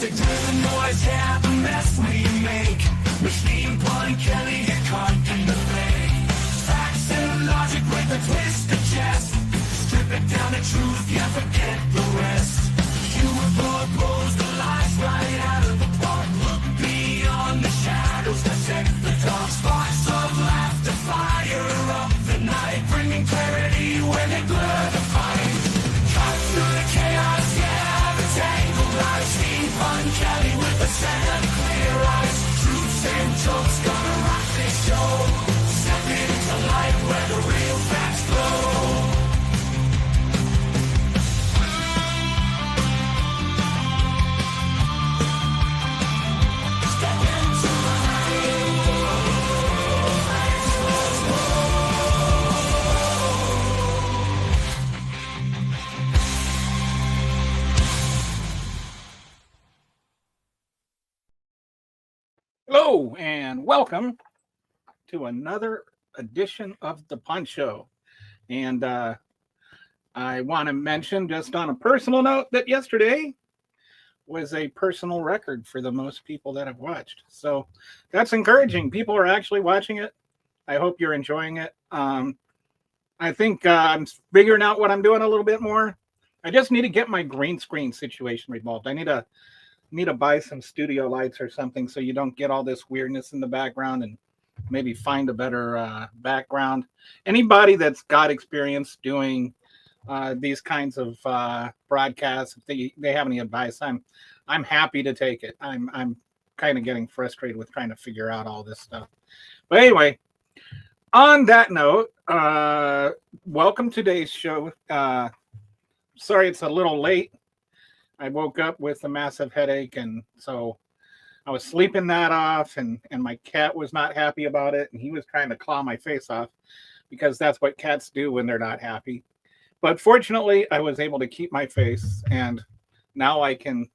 music to the noise, yeah, the mess we make. Machine Pun Kelly get caught in the fake. Facts and logic with a twist of chest. Strip it down to truth, yeah, forget the rest. Humor blows the lies right out of the park. Look beyond the shadows, dissect the dark. Sparks of laughter fire up the night, bringing clarity when they blur the fight. Cut through the chaos, yeah, the tangled lies. Steve Pun Kelly with a set of clear eyes. Truths and jokes gonna rock this show. Step into light where the real facts flow. Hello and welcome to another edition of the Pun Show. And I want to mention, just on a personal note, that yesterday was a personal record for the most people that have watched. So that's encouraging. People are actually watching it. I hope you're enjoying it. I think I'm figuring out what I'm doing a little bit more. I just need to get my green screen situation resolved. I need to buy some studio lights or something so you don't get all this weirdness in the background, and maybe find a better background. Anybody that's got experience doing these kinds of broadcasts, if they have any advice, I'm happy to take it. I'm kind of getting frustrated with trying to figure out all this stuff. But anyway, on that note, welcome to today's show. Sorry it's a little late. I woke up with a massive headache, and so I was sleeping that off, and my cat was not happy about it, and he was trying to claw my face off because that's what cats do when they're not happy. But fortunately, I was able to keep my face, and now I can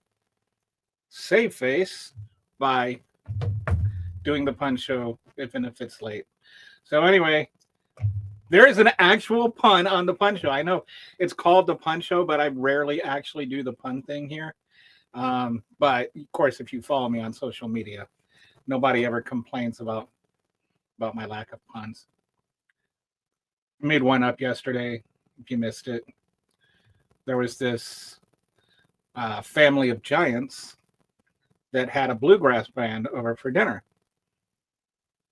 save face by doing the Pun Show, even if it's late. So anyway, there is an actual pun on the Pun Show. I know it's called the Pun Show, but I rarely actually do the pun thing here. But of course, if you follow me on social media, nobody ever complains about my lack of puns. I made one up yesterday. If you missed it, there was this family of giants that had a bluegrass band over for dinner.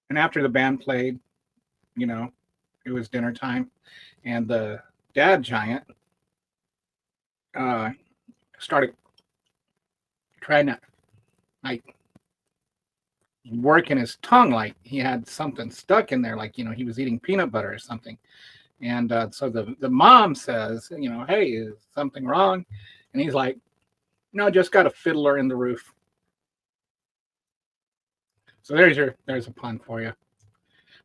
And after the band played, it was dinner time, and the dad giant started trying to working his tongue like he had something stuck in there, like he was eating peanut butter or something. And so the mom says, hey, is something wrong? And he's like, no, just got a fiddler in the roof. So there's a pun for you.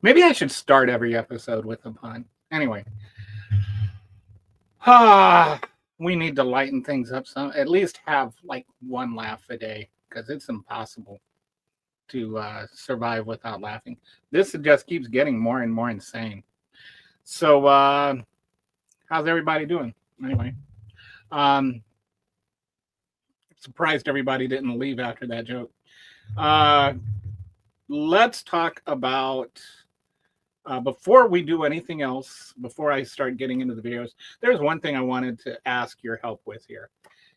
Maybe I should start every episode with a pun. Anyway, we need to lighten things up some. At least have like one laugh a day, because it's impossible to survive without laughing. This just keeps getting more and more insane. So, how's everybody doing? Anyway, surprised everybody didn't leave after that joke. Let's talk about. Before we do anything else, before I start getting into the videos, there's one thing I wanted to ask your help with here.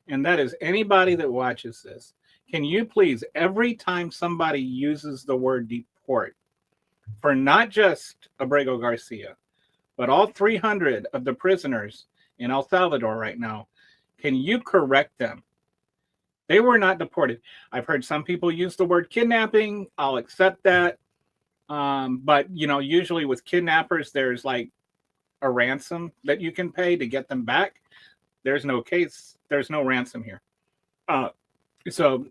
And that is, anybody that watches this, can you please, every time somebody uses the word deport for not just Abrego Garcia, but all 300 of the prisoners in El Salvador right now, can you correct them? They were not deported. I've heard some people use the word kidnapping. I'll accept that. But usually with kidnappers, there's like a ransom that you can pay to get them back. There's no ransom here. So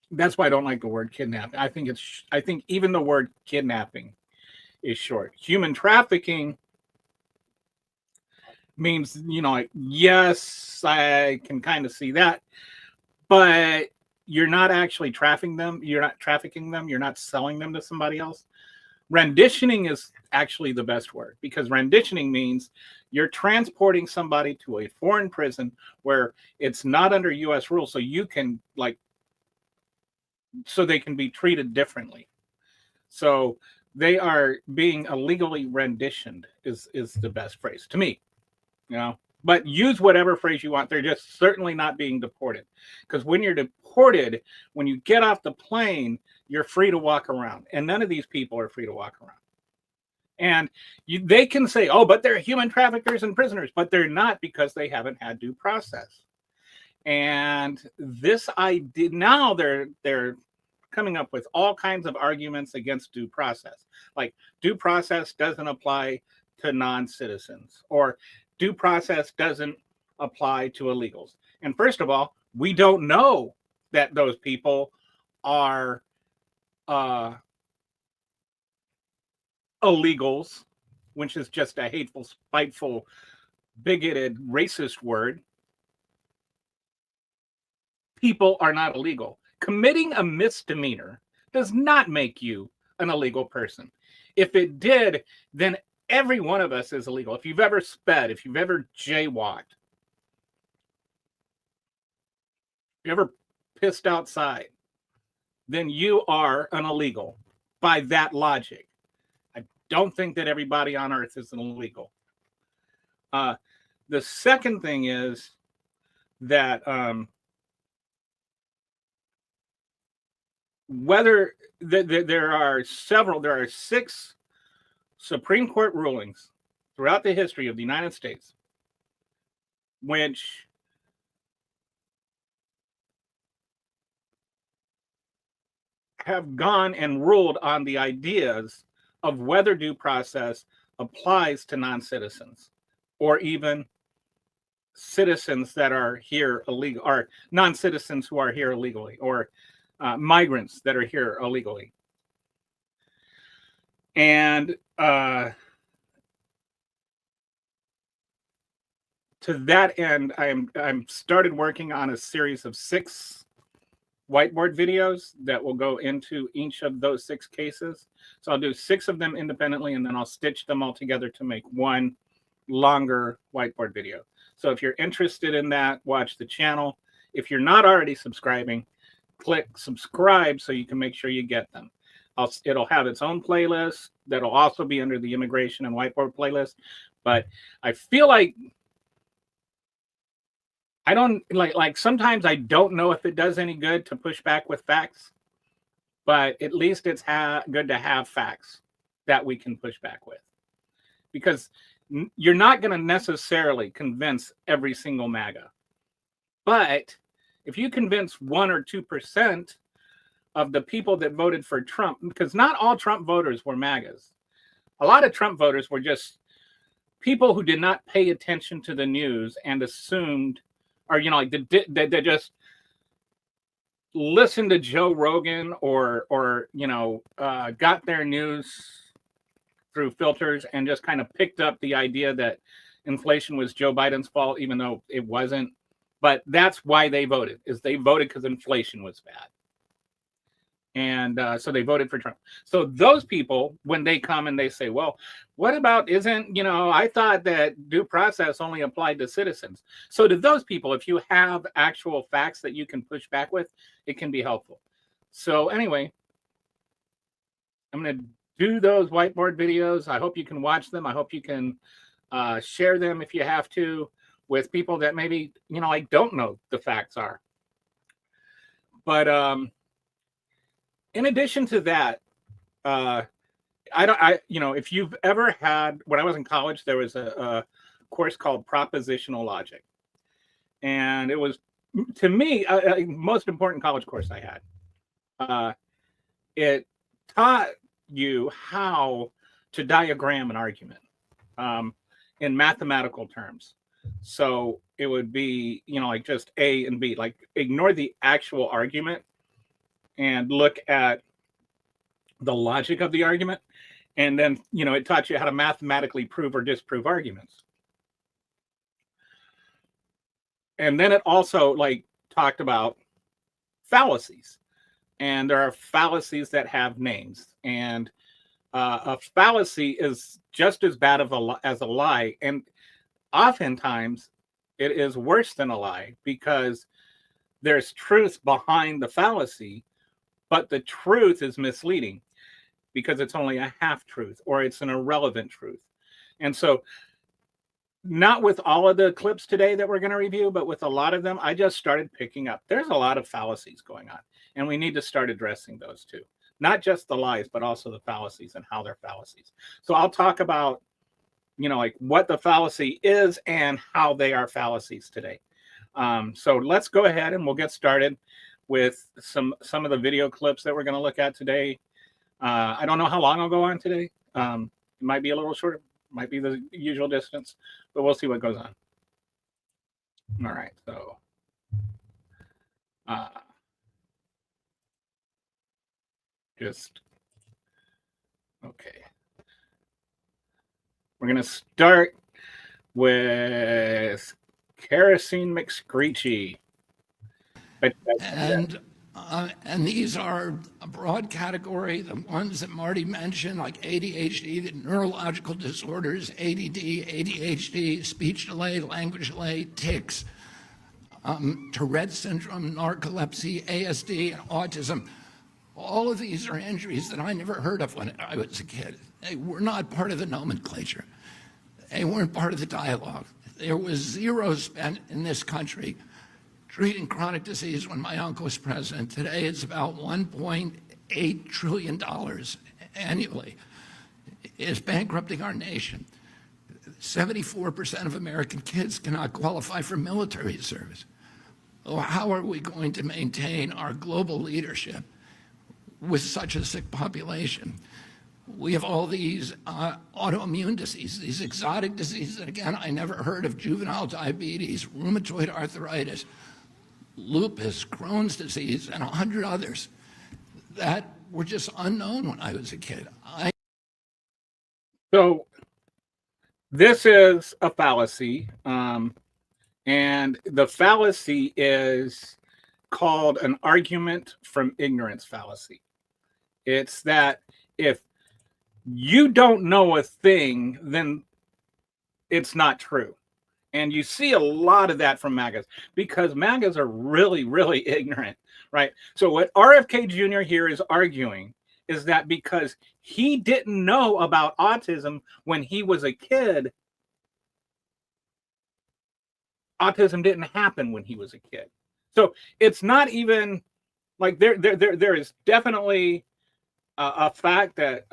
that's why I don't like the word kidnapping. I think even the word kidnapping is short. Human trafficking means, yes, I can kind of see that, but you're not actually trafficking them. You're not selling them to somebody else. Renditioning is actually the best word, because renditioning means you're transporting somebody to a foreign prison where it's not under U.S. rules, so you can so they can be treated differently. So they are being illegally renditioned is the best phrase to me, you know. But use whatever phrase you want. They're just certainly not being deported, because when you're deported, when you get off the plane, you're free to walk around, and none of these people are free to walk around. And they can say, "Oh, but they're human traffickers and prisoners," but they're not, because they haven't had due process. And this idea, now they're coming up with all kinds of arguments against due process, like due process doesn't apply to non-citizens, or due process doesn't apply to illegals. And first of all, we don't know that those people are illegals, which is just a hateful, spiteful, bigoted, racist word. People are not illegal. Committing a misdemeanor does not make you an illegal person. If it did, then every one of us is illegal. If you've ever sped, if you've ever jaywalked, if you ever pissed outside, then you are an illegal by that logic. I don't think that everybody on earth is an illegal. The second thing is that whether there are 6 Supreme Court rulings throughout the history of the United States which have gone and ruled on the ideas of whether due process applies to non-citizens or even citizens that are here illegal, or non-citizens who are here illegally, or migrants that are here illegally. And to that end, I'm started working on a series of 6 whiteboard videos that will go into each of those 6 cases. So I'll do 6 of them independently, and then I'll stitch them all together to make one longer whiteboard video. So if you're interested in that, watch the channel. If you're not already subscribing, click subscribe so you can make sure you get them. It'll have its own playlist that'll also be under the immigration and whiteboard playlist. But I feel like I don't like sometimes I don't know if it does any good to push back with facts, but at least it's good to have facts that we can push back with, because you're not going to necessarily convince every single MAGA. But if you convince 1 or 2% of the people that voted for Trump, because not all Trump voters were MAGAs. A lot of Trump voters were just people who did not pay attention to the news and assumed, or, you know, like they just listened to Joe Rogan or you know, got their news through filters and just kind of picked up the idea that inflation was Joe Biden's fault, even though it wasn't. But that's why they voted, is they voted because inflation was bad. And so they voted for Trump. So those people, when they come and they say, well, what about, you know, I thought that due process only applied to citizens. So to those people, if you have actual facts that you can push back with, it can be helpful. So anyway, I'm going to do those whiteboard videos. I hope you can watch them. I hope you can share them if you have to with people that maybe, you know, like don't know the facts are. But in addition to that, you know, if you've ever had, when I was in college, there was a course called Propositional Logic. And it was, to me, a most important college course I had. It taught you how to diagram an argument in mathematical terms. So it would be, you know, like just A and B, like ignore the actual argument and look at the logic of the argument. And then, you know, it taught you how to mathematically prove or disprove arguments. And then it also like talked about fallacies. And there are fallacies that have names. And A fallacy is just as bad as a lie, and oftentimes it is worse than a lie because there's truth behind the fallacy, but the truth is misleading because it's only a half truth or it's an irrelevant truth. And so, not with all of the clips today that we're going to review, but with a lot of them, I just started picking up. There's a lot of fallacies going on, and we need to start addressing those too. Not just the lies, but also the fallacies and how they're fallacies. So I'll talk about, like what the fallacy is and how they are fallacies today. So let's go ahead and we'll get started with some of the video clips that we're going to look at today. I don't know how long I'll go on today. It might be a little shorter, might be the usual distance, but we'll see what goes on. All right, so just okay. We're gonna start with Kerosene McScreechy. And these are a broad category. The ones that Marty mentioned, like ADHD, the neurological disorders, ADD, ADHD, speech delay, language delay, tics, Tourette syndrome, narcolepsy, ASD, and autism. All of these are injuries that I never heard of when I was a kid. They were not part of the nomenclature. They weren't part of the dialogue. There was zero spent in this country treating chronic disease when my uncle was president. Today, it's about $1.8 trillion annually. It's bankrupting our nation. 74% of American kids cannot qualify for military service. So how are we going to maintain our global leadership with such a sick population? We have all these autoimmune diseases, these exotic diseases. And again, I never heard of juvenile diabetes, rheumatoid arthritis, lupus, Crohn's disease, and 100 others that were just unknown when I was a kid. So this is a fallacy, and the fallacy is called an argument from ignorance fallacy. It's that if you don't know a thing, then it's not true. And you see a lot of that from MAGAs because MAGAs are really, really ignorant, right? So what RFK Jr. here is arguing is that because he didn't know about autism when he was a kid, autism didn't happen when he was a kid. So it's not even like there is definitely a fact that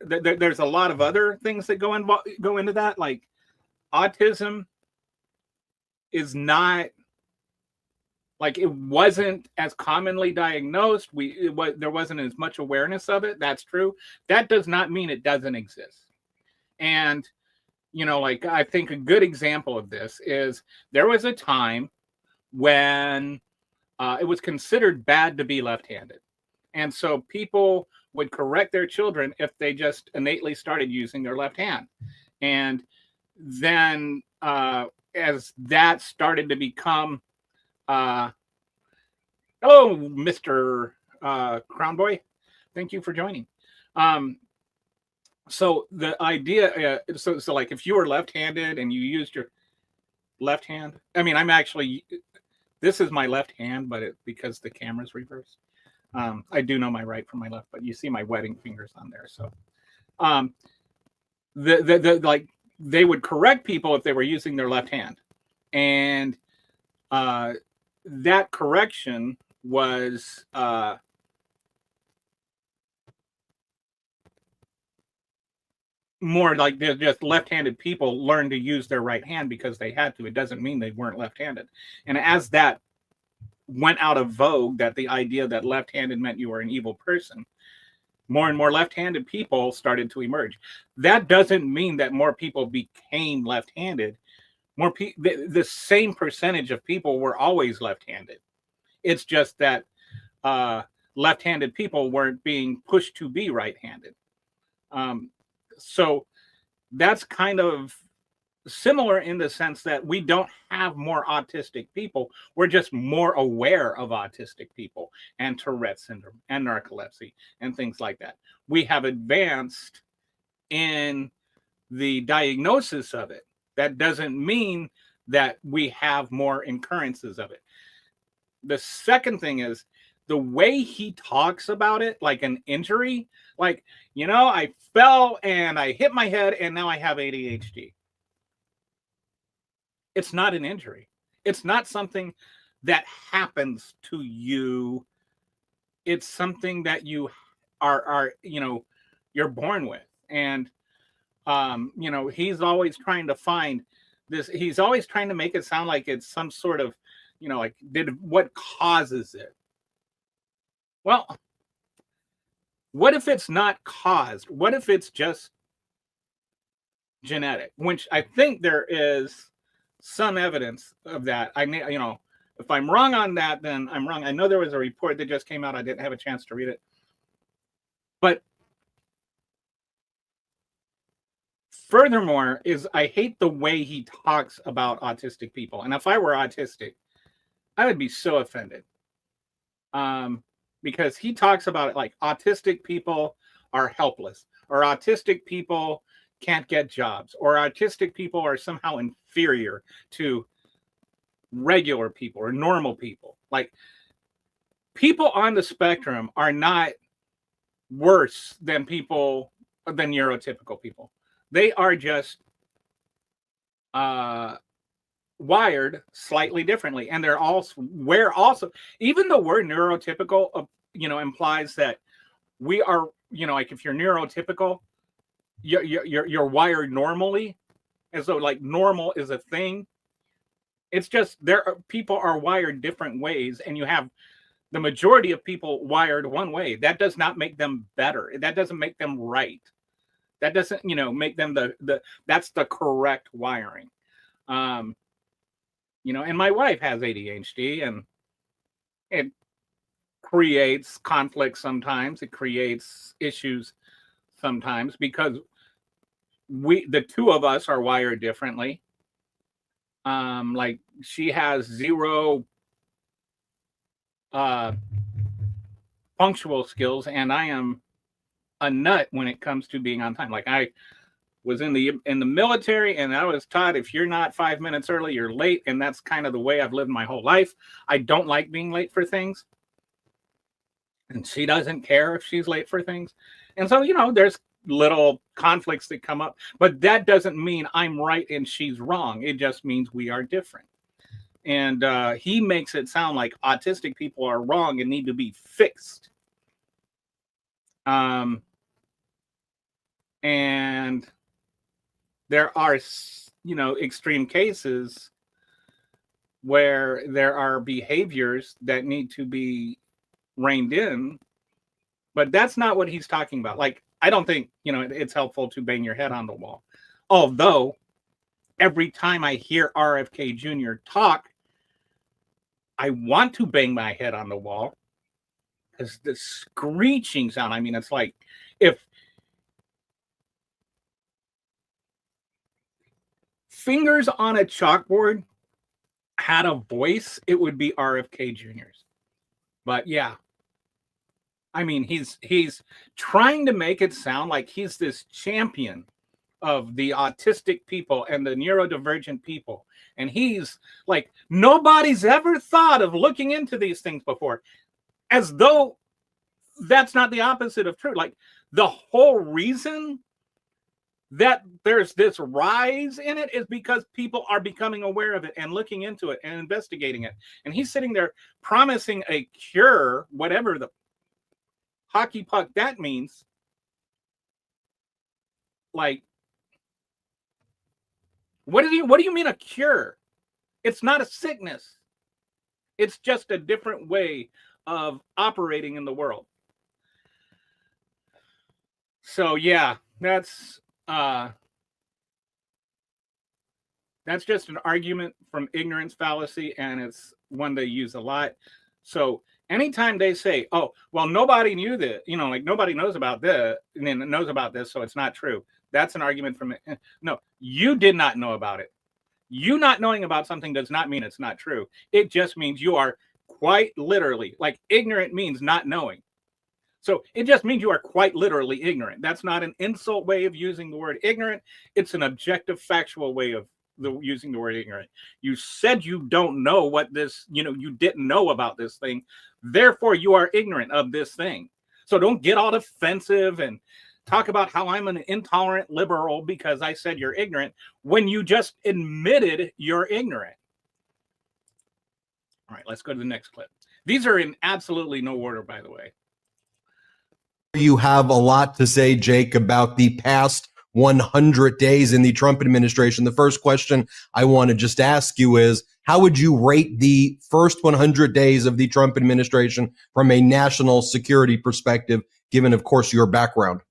there's a lot of other things that go into that, like autism is not like it wasn't as commonly diagnosed. There wasn't as much awareness of it. That's true. That does not mean it doesn't exist. And like I think a good example of this is there was a time when it was considered bad to be left-handed, and so people would correct their children if they just innately started using their left hand. And then as that started to become, hello, Mr. Crown Boy, thank you for joining. So the idea, so like if you were left-handed and you used your left hand, I mean, this is my left hand, but because the camera's reversed. I do know my right from my left, but you see my wedding fingers on there. So like they would correct people if they were using their left hand. And that correction was more like they're just left-handed people learned to use their right hand because they had to. It doesn't mean they weren't left-handed. And as that went out of vogue, that the idea that left-handed meant you were an evil person, more and more left-handed people started to emerge. That doesn't mean that more people became left-handed. The same percentage of people were always left-handed. It's just that left-handed people weren't being pushed to be right-handed. So that's kind of similar in the sense that we don't have more autistic people. We're just more aware of autistic people and Tourette syndrome and narcolepsy and things like that. We have advanced in the diagnosis of it. That doesn't mean that we have more occurrences of it. The second thing is the way he talks about it, like an injury, like, I fell and I hit my head and now I have ADHD. It's not an injury. It's not something that happens to you. It's something that you are you're born with. And he's always trying to find this. He's always trying to make it sound like it's some sort of, like, what causes it? Well, what if it's not caused? What if it's just genetic? Which I think there is some evidence of that. If I'm wrong on that, then I'm wrong. I know there was a report that just came out. I didn't have a chance to read it. But furthermore, I hate the way he talks about autistic people. And if I were autistic, I would be so offended. Because he talks about it like autistic people are helpless, or autistic people can't get jobs, or autistic people are somehow inferior to regular people or normal people. Like, people on the spectrum are not worse than neurotypical people. They are just wired slightly differently, and we're also, even the word neurotypical implies that we are, like, if you're neurotypical, you're wired normally, as though like normal is a thing. It's just people are wired different ways, and you have the majority of people wired one way. That does not make them better. That doesn't make them right. That doesn't make them that's the correct wiring. And my wife has ADHD, and it creates conflict sometimes. It creates issues sometimes because the two of us are wired differently. Like, she has zero punctual skills, and I am a nut when it comes to being on time. Like, I was in the military, and I was taught if you're not 5 minutes early, you're late. And that's kind of the way I've lived my whole life. I don't like being late for things. And she doesn't care if she's late for things. And so, there's little conflicts that come up, but that doesn't mean I'm right and she's wrong. It just means we are different. And he makes it sound like autistic people are wrong and need to be fixed. And there are, extreme cases where there are behaviors that need to be reined in, but that's not what he's talking about. Like, I don't think, it's helpful to bang your head on the wall. Although, every time I hear RFK Jr. talk, I want to bang my head on the wall, because the screeching sound, I mean, it's like if fingers on a chalkboard had a voice, it would be RFK Jr.'s. But yeah, I mean, he's trying to make it sound like he's this champion of the autistic people and the neurodivergent people. And he's like, nobody's ever thought of looking into these things before, as though that's not the opposite of true. Like, the whole reason that there's this rise in it is because people are becoming aware of it and looking into it and investigating it. And he's sitting there promising a cure, whatever the hockey puck that means. Like, what do you mean a cure? It's not a sickness. It's just a different way of operating in the world. So yeah, that's just an argument from ignorance fallacy, and it's one they use a lot. So anytime they say, oh, well, nobody knew that, like, nobody knows about this, and then knows about this, so it's not true. That's an argument from it. No, you did not know about it. You not knowing about something does not mean it's not true. It just means you are quite literally, like ignorant means not knowing. So it just means you are quite literally ignorant. That's not an insult way of using the word ignorant. It's an objective, factual way of using the word ignorant. You said you don't know what this, you didn't know about this thing. Therefore, you are ignorant of this thing. So don't get all defensive and talk about how I'm an intolerant liberal because I said you're ignorant when you just admitted you're ignorant. All right, let's go to the next clip. These are in absolutely no order, by the way. You have a lot to say, Jake, about the past 100 days in the Trump administration. The first question I want to just ask you is, how would you rate the first 100 days of the Trump administration from a national security perspective, given, of course, your background?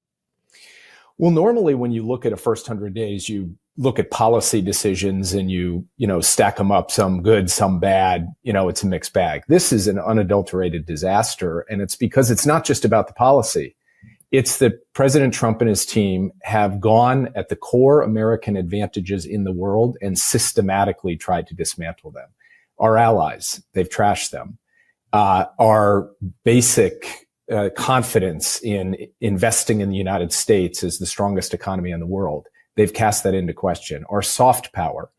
Well, normally when you look at a first 100 days, you look at policy decisions and you stack them up, some good, some bad, it's a mixed bag. This is an unadulterated disaster. And it's because it's not just about the policy. It's that President Trump and his team have gone at the core American advantages in the world and systematically tried to dismantle them. Our allies, they've trashed them. Our basic confidence in investing in the United States as the strongest economy in the world, they've cast that into question. Our soft power,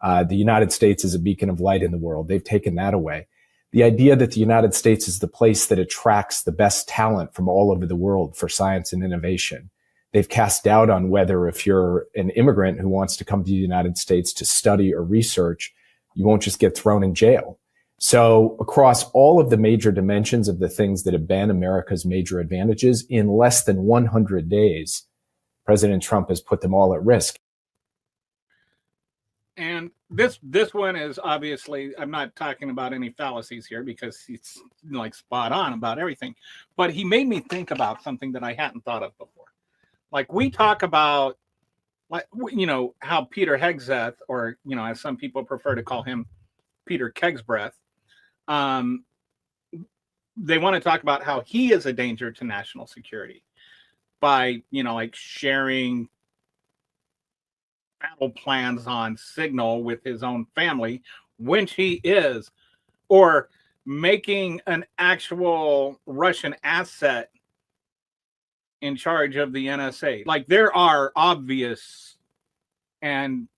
the United States is a beacon of light in the world, they've taken that away. The idea that the United States is the place that attracts the best talent from all over the world for science and innovation, they've cast doubt on whether if you're an immigrant who wants to come to the United States to study or research, you won't just get thrown in jail. So across all of the major dimensions of the things that have been America's major advantages, in less than 100 days, President Trump has put them all at risk. And this one is obviously, I'm not talking about any fallacies here because he's like spot on about everything, but he made me think about something that I hadn't thought of before. Like we talk about, like, how Peter Hegseth, or, as some people prefer to call him, Peter Kegsbreath, they want to talk about how he is a danger to national security by, like sharing battle plans on Signal with his own family, which he is, or making an actual Russian asset in charge of the NSA. Like there are obvious and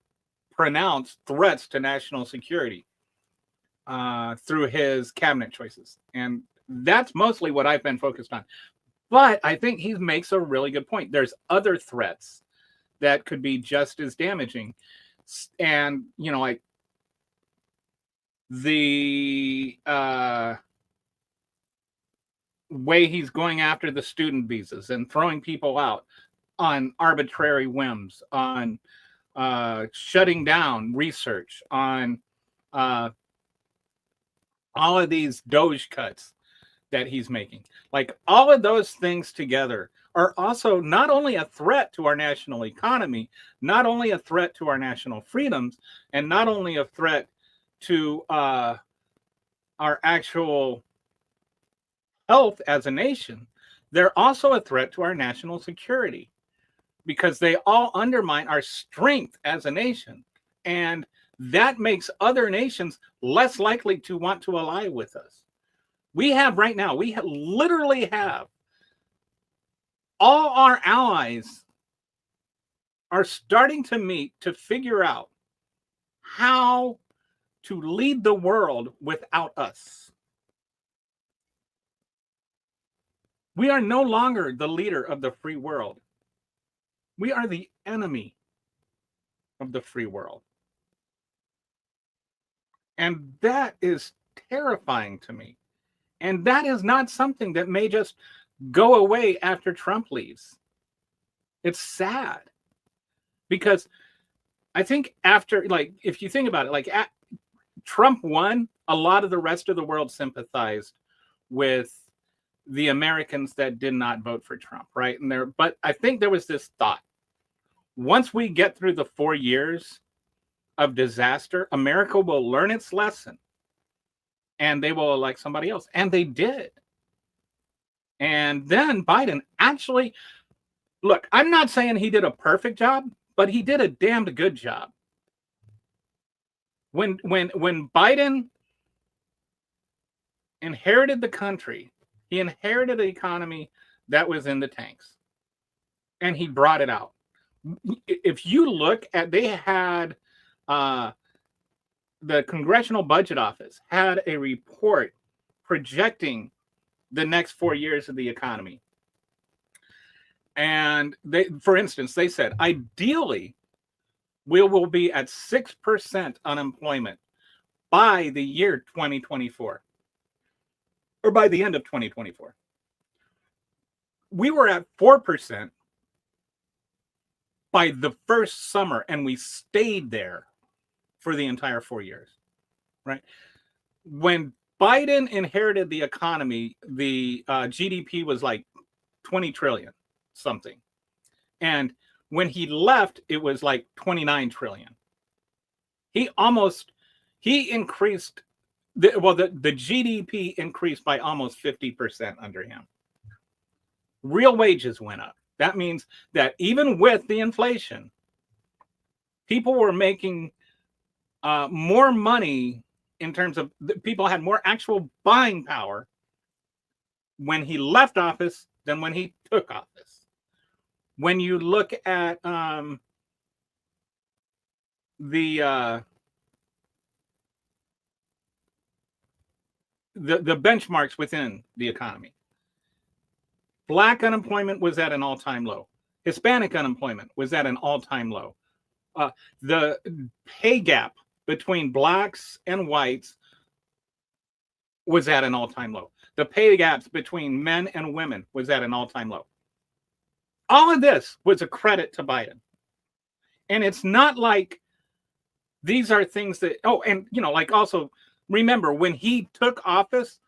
pronounced threats to national security through his cabinet choices. And that's mostly what I've been focused on. But I think he makes a really good point. There's other threats that could be just as damaging. And, like the way he's going after the student visas and throwing people out on arbitrary whims, on shutting down research, on all of these Doge cuts that he's making. Like all of those things together are also not only a threat to our national economy, not only a threat to our national freedoms, and not only a threat to our actual health as a nation, they're also a threat to our national security because they all undermine our strength as a nation. And that makes other nations less likely to want to ally with us. We have right now, literally have all our allies are starting to meet to figure out how to lead the world without us. We are no longer the leader of the free world. We are the enemy of the free world. And that is terrifying to me. And that is not something that may just go away after Trump leaves. It's sad. Because I think after, like, if you think about it, like Trump won, a lot of the rest of the world sympathized with the Americans that did not vote for Trump, right? But I think there was this thought. Once we get through the 4 years of disaster, America will learn its lesson and they will elect somebody else. And they did. And then Biden actually, Look, I'm not saying he did a perfect job, but he did a damned good job. When Biden inherited the country, he inherited an economy that was in the tanks, and he brought it out. If you look at, they had the Congressional Budget Office had a report projecting the next 4 years of the economy. And they, for instance, they said, ideally, we will be at 6% unemployment by the year 2024, or by the end of 2024. We were at 4% by the first summer, and we stayed there for the entire 4 years, right? When Biden inherited the economy, the GDP was like 20 trillion something. And when he left, it was like 29 trillion. He increased, the GDP increased by almost 50% under him. Real wages went up. That means that even with the inflation, people were making more money in terms of people had more actual buying power when he left office than when he took office. When you look at the benchmarks within the economy, Black unemployment was at an all-time low. Hispanic unemployment was at an all-time low. The pay gap between blacks and whites was at an all-time low. The pay gaps between men and women was at an all-time low. All of this was a credit to Biden. And it's not like these are things that, oh, and, you know, like also remember when he took office,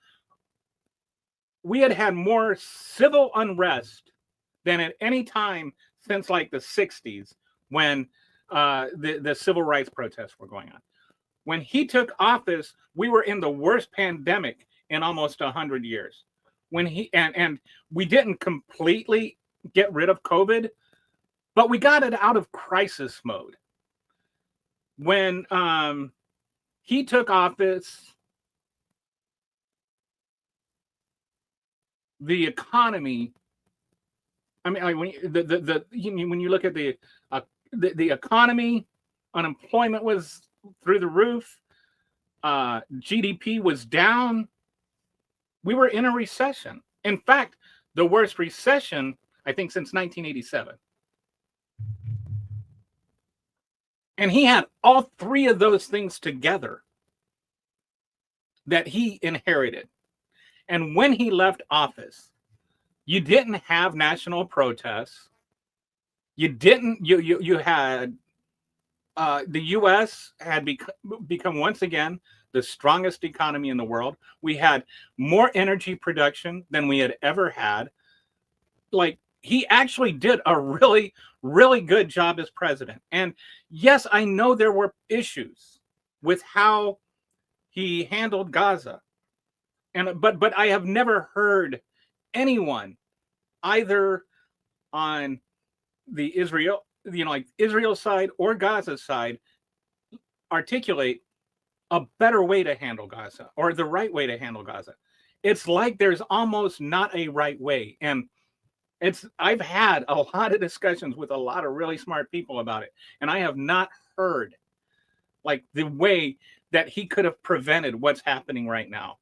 we had more civil unrest than at any time since like the 60s when the civil rights protests were going on. When he took office, we were in the worst pandemic in almost 100 years. When he and we didn't completely get rid of COVID, but we got it out of crisis mode. When he took office, the economy, I mean, like when you look at the economy, unemployment was through the roof. GDP was down. We were in a recession. In fact, the worst recession, I think, since 1987. And he had all three of those things together that he inherited. And when he left office, you didn't have national protests. You didn't, you had, the U.S. had become once again the strongest economy in the world. We had more energy production than we had ever had. Like, he actually did a really, really good job as president. And yes, I know there were issues with how he handled Gaza. But I have never heard anyone, either on the Israel, like Israel side or Gaza side, articulate a better way to handle Gaza or the right way to handle Gaza. It's like there's almost not a right way. And I've had a lot of discussions with a lot of really smart people about it, and I have not heard like the way that he could have prevented what's happening right now.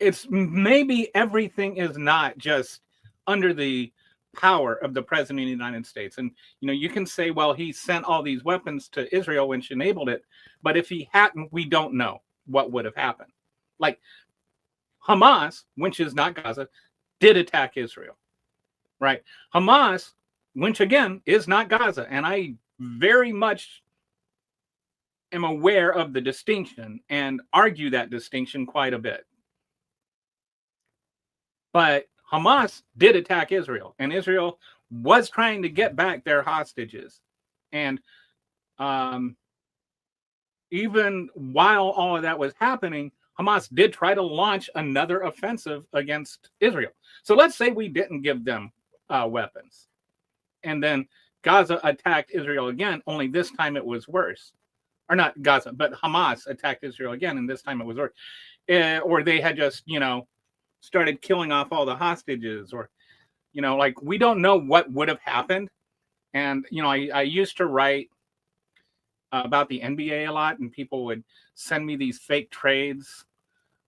It's maybe everything is not just under the power of the president of the United States. And, you know, you can say, well, he sent all these weapons to Israel, which enabled it. But if he hadn't, we don't know what would have happened. Like Hamas, which is not Gaza, did attack Israel, right? Hamas, which again is not Gaza. And I very much am aware of the distinction and argue that distinction quite a bit. But Hamas did attack Israel, and Israel was trying to get back their hostages. And even while all of that was happening, Hamas did try to launch another offensive against Israel. So let's say we didn't give them weapons. And then Gaza attacked Israel again, only this time it was worse. Or not Gaza, but Hamas attacked Israel again, and this time it was worse. Or they had just, started killing off all the hostages, or, like, we don't know what would have happened. And, I used to write about the NBA a lot, and people would send me these fake trades,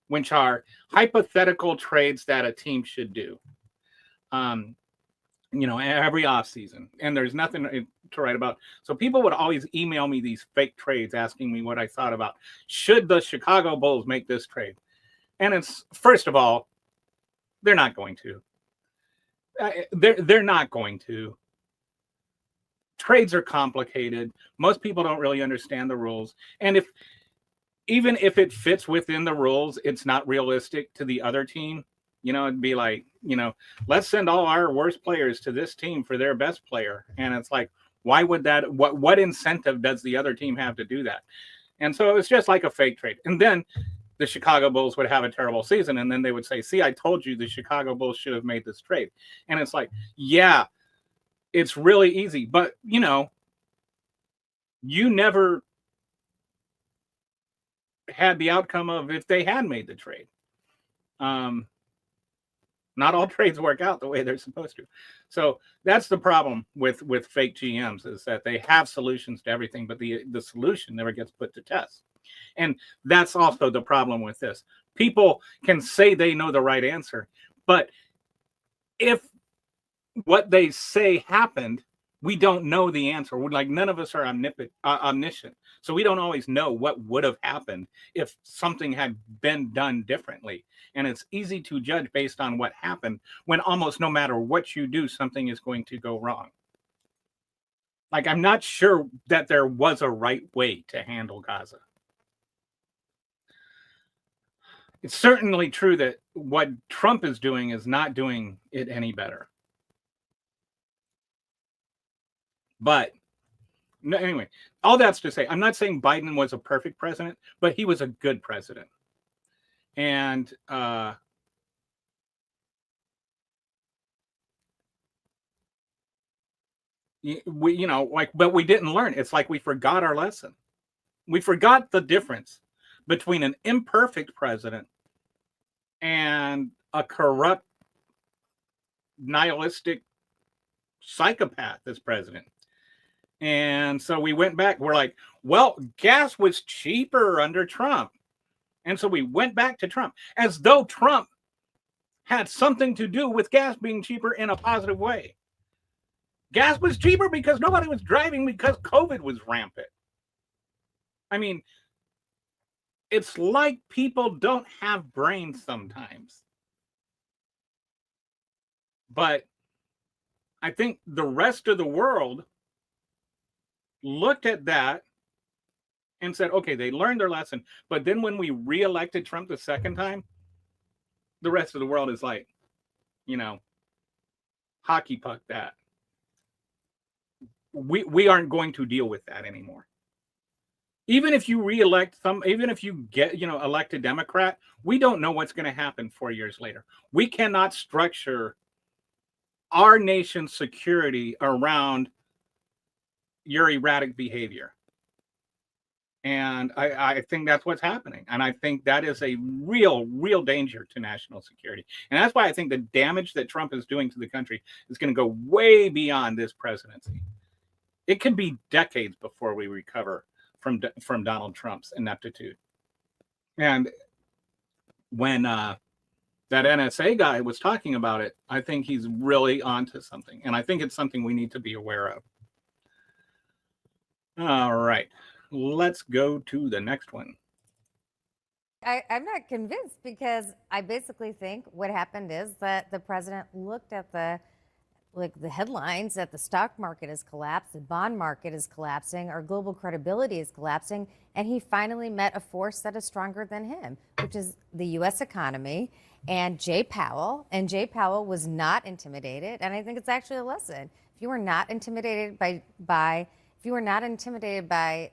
which are hypothetical trades that a team should do, every offseason. And there's nothing to write about. So people would always email me these fake trades asking me what I thought about, should the Chicago Bulls make this trade? And it's, first of all, they're not going to. They're not going to. Trades are complicated. Most people don't really understand the rules. And even if it fits within the rules, it's not realistic to the other team. It'd be like, let's send all our worst players to this team for their best player. And it's like, why would that, what incentive does the other team have to do that? And so it's just like a fake trade. And then the Chicago Bulls would have a terrible season. And then they would say, see, I told you the Chicago Bulls should have made this trade. And it's like, yeah, it's really easy. But, you never had the outcome of if they had made the trade. Not all trades work out the way they're supposed to. So that's the problem with fake GMs, is that they have solutions to everything, but the solution never gets put to test. And that's also the problem with this. People can say they know the right answer, but if what they say happened, we don't know the answer. We're like, none of us are omniscient. So we don't always know what would have happened if something had been done differently. And it's easy to judge based on what happened, when almost no matter what you do, something is going to go wrong. Like, I'm not sure that there was a right way to handle Gaza. It's certainly true that what Trump is doing is not doing it any better. But anyway, all that's to say, I'm not saying Biden was a perfect president, but he was a good president. And but we didn't learn. It's like we forgot our lesson. We forgot the difference between an imperfect president and a corrupt, nihilistic psychopath as president. And so we went back. We're like, well, gas was cheaper under Trump. And so we went back to Trump, as though Trump had something to do with gas being cheaper in a positive way. Gas was cheaper because nobody was driving because COVID was rampant. I mean, it's like people don't have brains sometimes. But I think the rest of the world looked at that and said, okay, they learned their lesson. But then when we reelected Trump the second time, the rest of the world is like, hockey puck that. We aren't going to deal with that anymore. Even if you reelect even if you get, elect a Democrat, we don't know what's going to happen 4 years later. We cannot structure our nation's security around your erratic behavior. And I think that's what's happening. And I think that is a real, real danger to national security. And that's why I think the damage that Trump is doing to the country is going to go way beyond this presidency. It could be decades before we recover from Donald Trump's ineptitude. And when that NSA guy was talking about it, I think he's really onto something. And I think it's something we need to be aware of. All right. Let's go to the next one. I'm not convinced, because I basically think what happened is that the president looked at the headlines that the stock market has collapsed, the bond market is collapsing, our global credibility is collapsing, and he finally met a force that is stronger than him, which is the U.S. economy and Jay Powell. And Jay Powell was not intimidated, and I think it's actually a lesson. If you were not intimidated by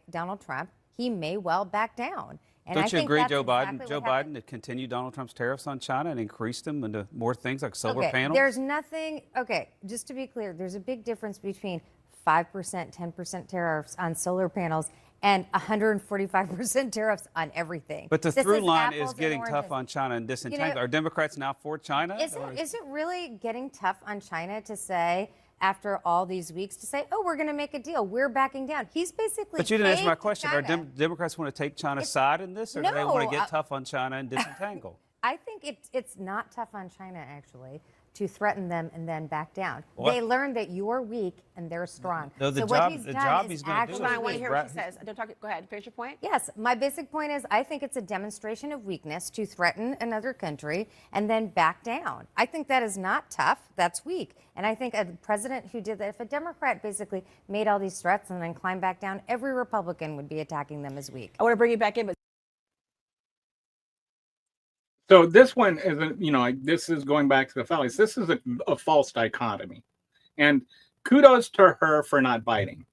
Donald Trump, he may well back down. And Don't I you think agree, that's Joe Biden? exactly Joe what happened. Biden to continue Donald Trump's tariffs on China and increase them into more things like solar Okay, panels? there's nothing. Okay, just to be clear, there's a big difference between 5%, 10% tariffs on solar panels and 145% tariffs on everything. But the This through line apples is and getting oranges. tough on China and disentangling. Are Democrats now for China? Is it really getting tough on China to say, after all these weeks, to say, oh, we're going to make a deal, we're backing down? He's basically. But you didn't answer my caved to question. Are China. Democrats want to take China's side in this, or do they want to No, get tough on China and disentangle? I think it's not tough on China, actually, to threaten them and then back down. What? They learn that you're weak and they're strong. No, the so job- what he's the done job is he's gonna do actually is I want to hear what she Right. says. Don't talk. Go ahead. Finish your point. Yes, my basic point is I think it's a demonstration of weakness to threaten another country and then back down. I think that is not tough, that's weak. And I think a president who did that, if a Democrat basically made all these threats and then climbed back down, every Republican would be attacking them as weak. I want to bring you back in, but So this one isn't, this is going back to the Fallacies. This is a false dichotomy. And kudos to her for not biting.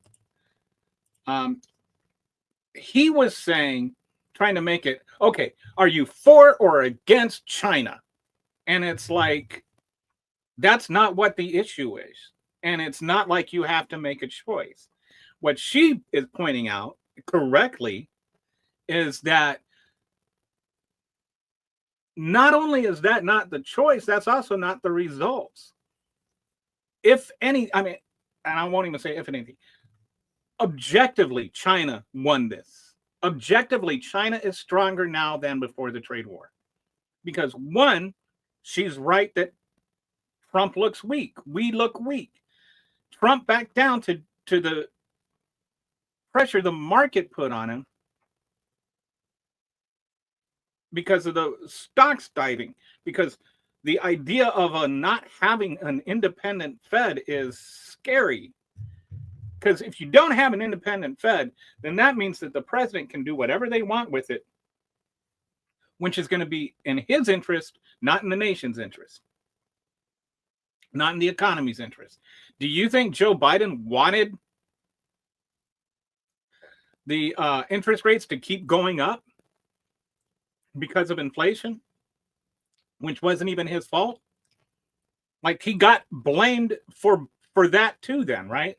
He was saying, trying to make it, okay, are you for or against China? And it's like, that's not what the issue is. And it's not like you have to make a choice. What she is pointing out correctly is that not only is that not the choice, that's also not the results. If any, and I won't even say if anything, objectively, China won this. Objectively, China is stronger now than before the trade war. Because one, she's right that Trump looks weak. We look weak. Trump backed down to the pressure the market put on him because of the stocks diving, because the idea of not having an independent Fed is scary. Because if you don't have an independent Fed, then that means that the president can do whatever they want with it, which is going to be in his interest, not in the nation's interest, not in the economy's interest. Do you think Joe Biden wanted the interest rates to keep going up because of inflation, which wasn't even his fault? Like, he got blamed for that too then, right?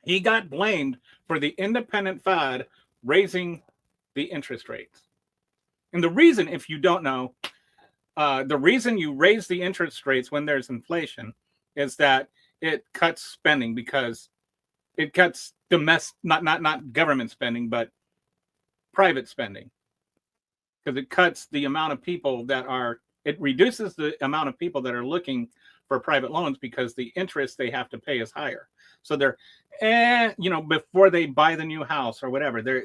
He got blamed for the independent Fed raising the interest rates. And the reason, if you don't know, the reason you raise the interest rates when there's inflation is that it cuts spending, because it cuts not government spending, but private spending. Because it cuts the amount of people it reduces the amount of people that are looking for private loans, because the interest they have to pay is higher. So they're, before they buy the new house or whatever, they're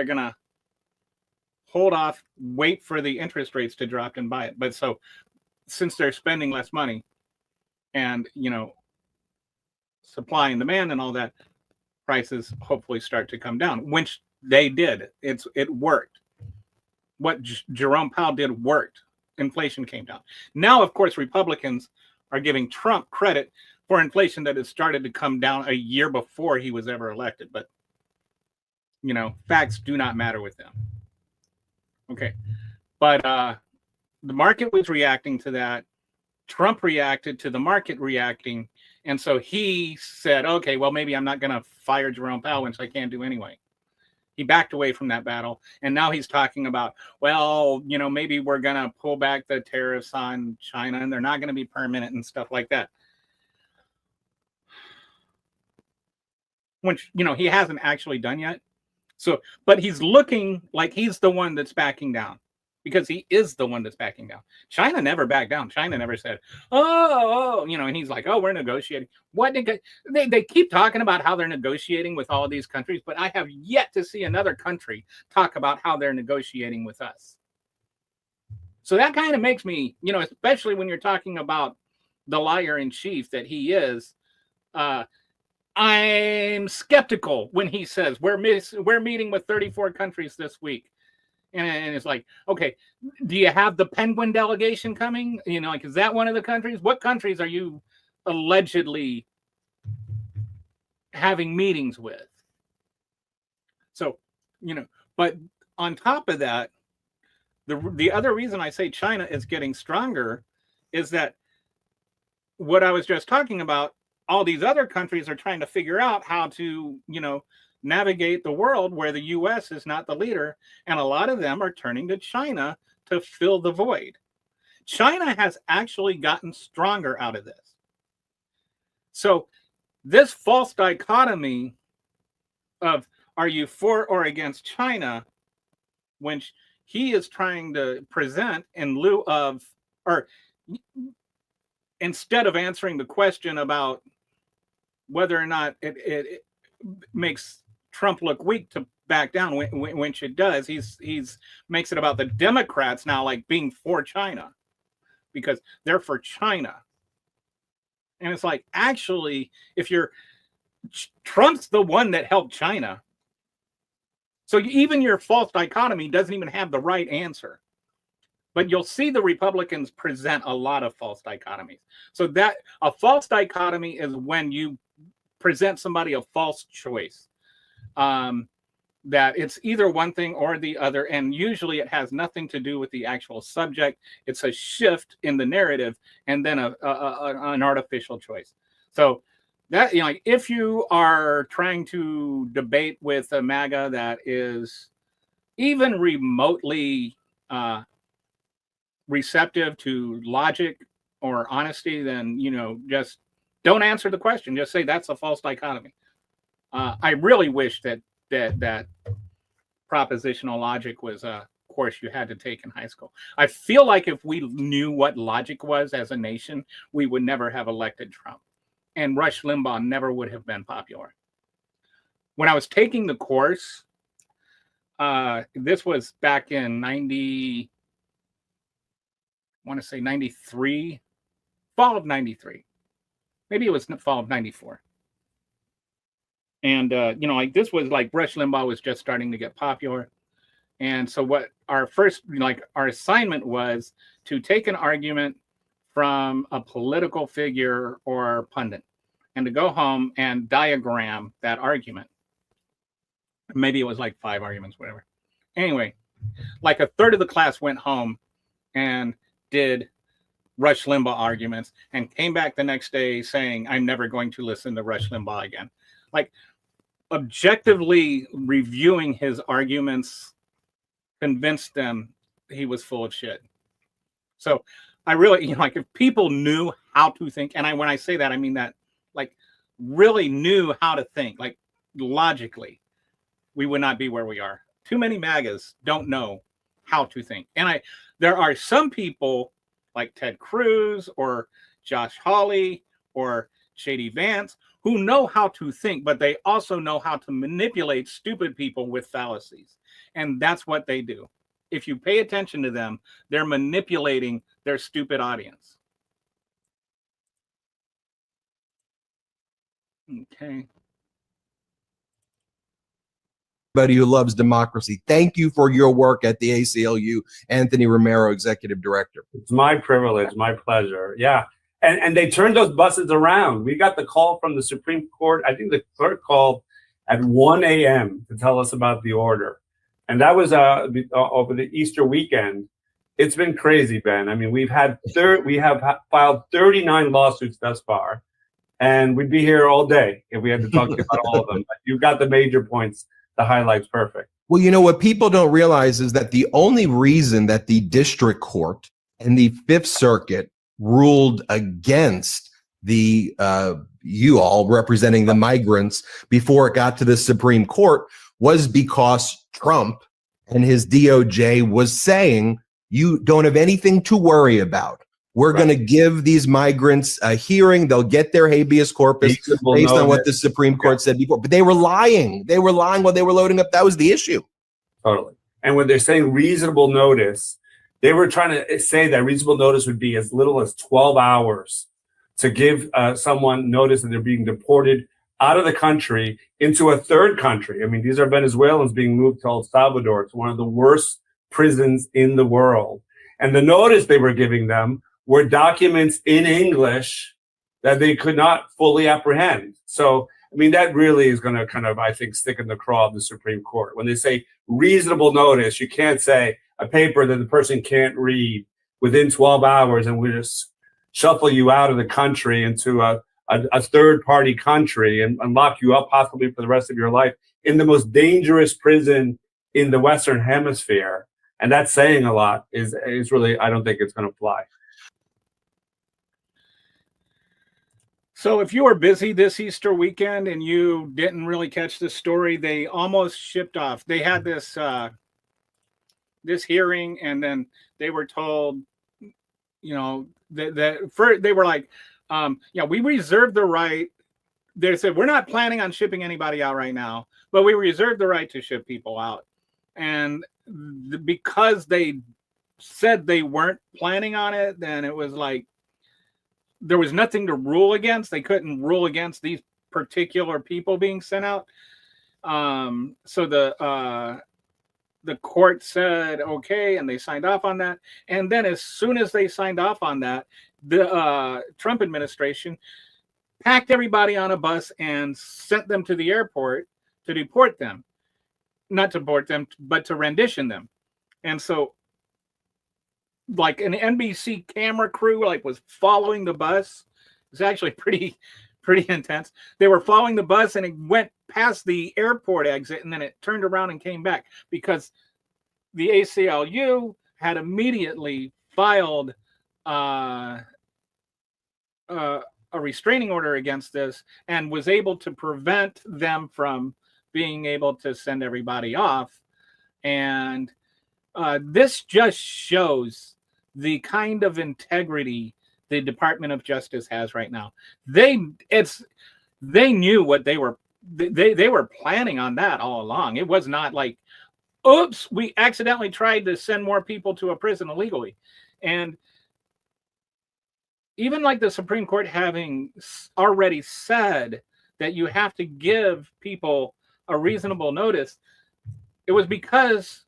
gonna hold off, wait for the interest rates to drop and buy it. But so since they're spending less money, and supply and demand and all that, prices hopefully start to come down, which they did. It worked. What Jerome Powell did worked. Inflation came down. Now, of course, Republicans are giving Trump credit for inflation that has started to come down a year before he was ever elected. But, facts do not matter with them. Okay. But the market was reacting to that. Trump reacted to the market reacting. And so he said, okay, well, maybe I'm not going to fire Jerome Powell, which I can't do anyway. He backed away from that battle. And now he's talking about, well, maybe we're going to pull back the tariffs on China and they're not going to be permanent and stuff like that. Which, he hasn't actually done yet. So, but he's looking like he's the one that's backing down, because he is the one that's backing down. China never backed down. China never said, and he's like, oh, we're negotiating. What? They keep talking about how they're negotiating with all of these countries, but I have yet to see another country talk about how they're negotiating with us. So that kind of makes me, especially when you're talking about the liar in chief that he is, I'm skeptical when he says we're meeting with 34 countries this week. And it's like, okay, do you have the Penguin delegation coming? Is that one of the countries? What countries are you allegedly having meetings with. So, but on top of that, the other reason I say China is getting stronger is that what I was just talking about, all these other countries are trying to figure out how to, navigate the world where the US is not the leader. And a lot of them are turning to China to fill the void. China has actually gotten stronger out of this. So this false dichotomy of are you for or against China, when he is trying to present in lieu of, or instead of answering the question about whether or not it makes Trump look weak to back down, which it does, he's makes it about the Democrats now like being for China because they're for China. And it's like, actually, if you're Trump's the one that helped China. So even your false dichotomy doesn't even have the right answer. But you'll see the Republicans present a lot of false dichotomies. So that a false dichotomy is when you present somebody a false choice. That it's either one thing or the other. And usually it has nothing to do with the actual subject. It's a shift in the narrative and then an artificial choice. So that, like, if you are trying to debate with a MAGA that is even remotely receptive to logic or honesty, then, just don't answer the question. Just say that's a false dichotomy. I really wish that propositional logic was a course you had to take in high school. I feel like if we knew what logic was as a nation, we would never have elected Trump. And Rush Limbaugh never would have been popular. When I was taking the course, this was back in 93, fall of 93. Maybe it was fall of 94. And, like this was like Rush Limbaugh was just starting to get popular. And so what our first, our assignment was to take an argument from a political figure or pundit and to go home and diagram that argument. Maybe it was like 5 arguments, whatever. Anyway, like a third of the class went home and did Rush Limbaugh arguments and came back the next day saying, I'm never going to listen to Rush Limbaugh again. Like, objectively reviewing his arguments convinced them he was full of shit. So I really, like, if people knew how to think, and when I say that, I mean that, like, really knew how to think, like, logically, we would not be where we are. Too many MAGAs don't know how to think. And there are some people like Ted Cruz or Josh Hawley or Shady Vance who know how to think, but they also know how to manipulate stupid people with fallacies. And that's what they do. If you pay attention to them, they're manipulating their stupid audience. Okay. Everybody who loves democracy. Thank you for your work at the ACLU, Anthony Romero, Executive Director. It's my privilege, my pleasure. Yeah. And they turned those buses around. We got the call from the Supreme Court. I think the clerk called at 1 a.m. to tell us about the order. And that was over the Easter weekend. It's been crazy, Ben. I mean, we have filed 39 lawsuits thus far, and we'd be here all day if we had to talk about all of them. But you got the major points, the highlights perfect. Well, what people don't realize is that the only reason that the district court and the Fifth Circuit ruled against the you all representing the migrants before it got to the Supreme Court was because Trump and his DOJ was saying, you don't have anything to worry about. We're going to give these migrants a hearing. They'll get their habeas corpus based on what the Supreme Court said before. But they were lying. They were lying while they were loading up. That was the issue. Totally. And when they're saying reasonable notice, they were trying to say that reasonable notice would be as little as 12 hours to give someone notice that they're being deported out of the country into a third country. I mean, these are Venezuelans being moved to El Salvador. It's one of the worst prisons in the world. And the notice they were giving them were documents in English that they could not fully apprehend. So I mean, that really is going to kind of, I think, stick in the craw of the Supreme Court. When they say reasonable notice, you can't say a paper that the person can't read within 12 hours and we just shuffle you out of the country into a third party country and lock you up possibly for the rest of your life in the most dangerous prison in the Western Hemisphere. And that's saying a lot is really, I don't think it's going to fly. So if you were busy this Easter weekend and you didn't really catch the story, they almost shipped off. They had this this hearing, and then they were told, you know, that they were like, yeah, we reserve the right. They said we're not planning on shipping anybody out right now, but we reserve the right to ship people out. And because they said they weren't planning on it, then it was like there was nothing to rule against. They couldn't rule against these particular people being sent out. So the court said okay, and they signed off on that. And then as soon as they signed off on that, the Trump administration packed everybody on a bus and sent them to the airport to deport them. Not to deport them, but to rendition them. And so like an NBC camera crew like was following the bus. It's actually pretty intense. They were following the bus and it went past the airport exit and then it turned around and came back because the ACLU had immediately filed a restraining order against this and was able to prevent them from being able to send everybody off. And this just shows the kind of integrity the Department of Justice has right now. They knew what they were planning on that all along. It was not like, oops, we accidentally tried to send more people to a prison illegally. And even like the Supreme Court having already said that you have to give people a reasonable notice, it was because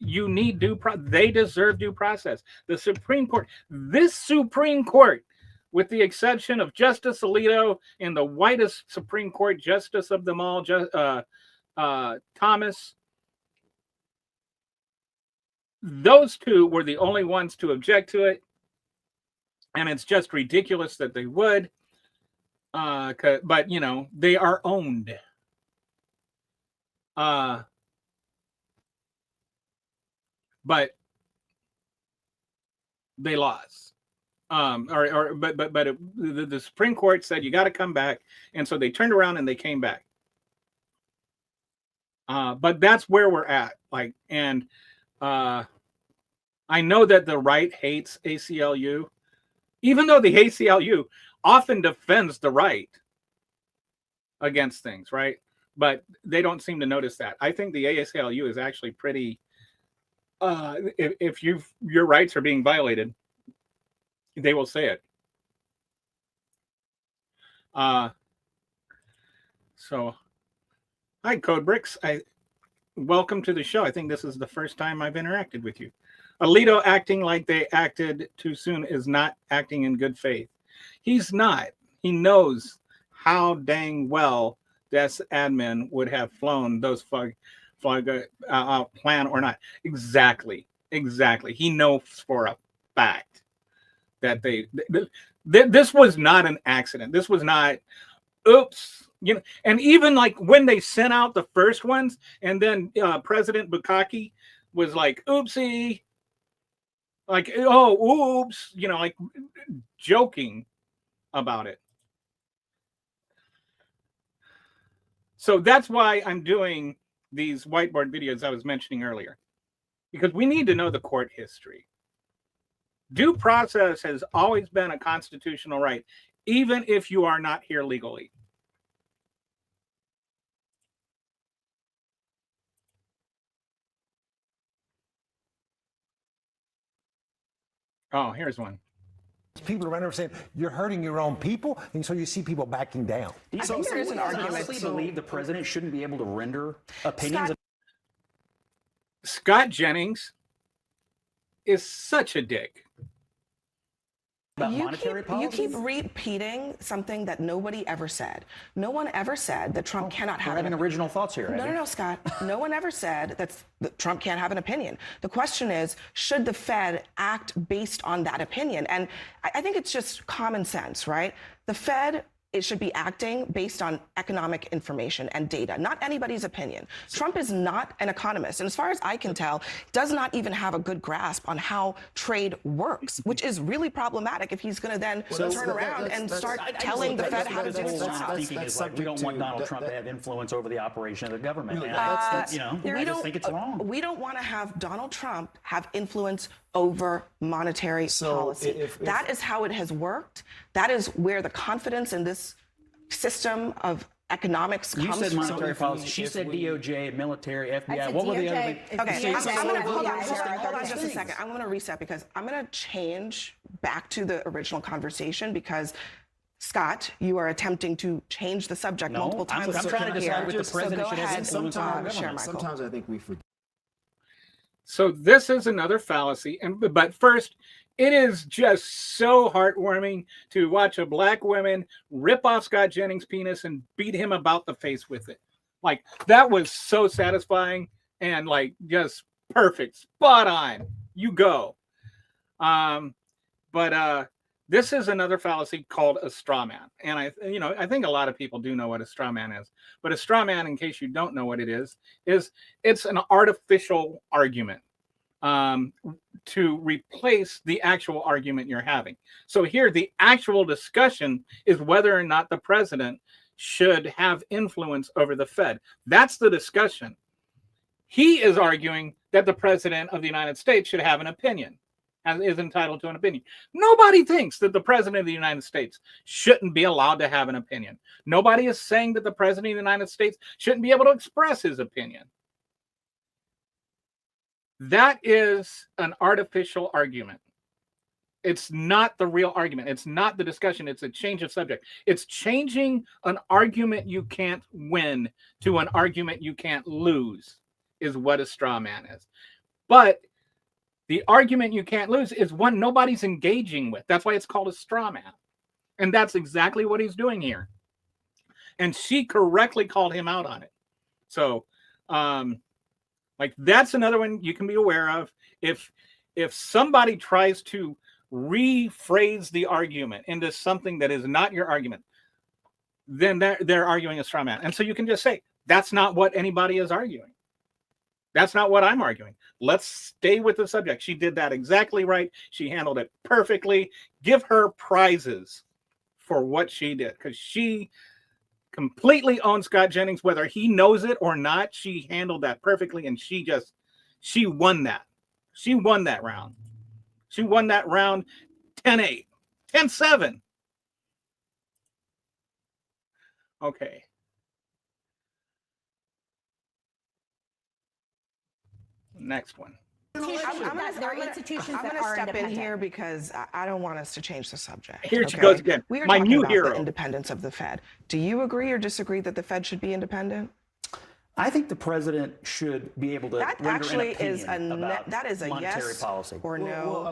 you need they deserve due process. The Supreme Court, this Supreme Court, with the exception of Justice Alito and the whitest Supreme Court justice of them all, Thomas, those two were the only ones to object to it. And it's just ridiculous that they would. But, you know, they are owned. But they lost. The Supreme Court said you got to come back, and so they turned around and they came back. But that's where we're at. Like, and I know that the right hates ACLU, even though the ACLU often defends the right against things, right? But they don't seem to notice that. I think the ACLU is actually pretty. If your rights are being violated, they will say it. So, hi, Code Bricks. Welcome to the show. I think this is the first time I've interacted with you. Alito acting like they acted too soon is not acting in good faith. He's not. He knows how dang well this admin would have flown those plan or not. Exactly. He knows for a fact that this was not an accident. This was not, oops, you know. And even like when they sent out the first ones, and then President Bukaki was like, oopsie, like, oh, oops, you know, like joking about it. So that's why I'm doing these whiteboard videos I was mentioning earlier, because we need to know the court history. Due process has always been a constitutional right, even if you are not here legally. Oh, here's one. People around there saying you're hurting your own people, and so you see people backing down. I think there is an argument. I believe the president shouldn't be able to render opinions. Scott Jennings is such a dick. about monetary You policy? keep repeating something that nobody ever said. No one ever said that Trump cannot have We're having original thoughts here. No, Abby. no, Scott. No one ever said that Trump can't have an opinion. The question is, should the Fed act based on that opinion? And I think it's just common sense, right? The Fed, it should be acting based on economic information and data, not anybody's opinion. Trump is not an economist, and as far as I can tell, does not even have a good grasp on how trade works, which is really problematic if he's going to then turn around and start telling the Fed how to do its job. Thinking is like, we don't want Donald Trump to have influence over the operation of the government. Really, And I just think it's wrong. We don't want to have Donald Trump have influence over monetary policy. That is how it has worked. That is where the confidence in this system of economics comes You said from. monetary policy. She said DOJ, military, FBI. What were the other things? Okay, I'm gonna hold on things. just a second. I'm going to reset because I'm going to change back to the original conversation because Scott, you are attempting to change the subject multiple times. I'm trying to decide what the president should have ahead, influence on our share, government. Michael. Sometimes I think we forget. So this is another fallacy. But first, it is just so heartwarming to watch a black woman rip off Scott Jennings' penis and beat him about the face with it. Like, that was so satisfying and like just perfect, spot on. You go. This is another fallacy called a straw man. And I think a lot of people do know what a straw man is. But a straw man, in case you don't know what it is it's an artificial argument to replace the actual argument you're having. So here, the actual discussion is whether or not the president should have influence over the Fed. That's the discussion. He is arguing that the president of the United States should have an opinion, and is entitled to an opinion. Nobody thinks that the president of the United States shouldn't be allowed to have an opinion. Nobody is saying that the president of the United States shouldn't be able to express his opinion. That is an artificial argument. It's not the real argument. It's not the discussion. It's a change of subject. It's changing an argument you can't win to an argument you can't lose, is what a straw man is. But the argument you can't lose is one nobody's engaging with. That's why it's called a straw man. And that's exactly what he's doing here. And she correctly called him out on it. So, that's another one you can be aware of. If somebody tries to rephrase the argument into something that is not your argument, then they're arguing a straw man. And so you can just say, that's not what anybody is arguing. That's not what I'm arguing. Let's stay with the subject. She did that exactly right. She handled it perfectly. Give her prizes for what she did, because she completely owns Scott Jennings, whether he knows it or not. She handled that perfectly, and she won that. She won that round. She won that round 10-8, 10-7. Okay. Next one. I'm going to step in here because I don't want us to change the subject. Here she goes again. We are My talking new about hero. the independence of the Fed. Do you agree or disagree that the Fed should be independent? I think the president should be able to That render actually an opinion is about that is a monetary yes policy. or no.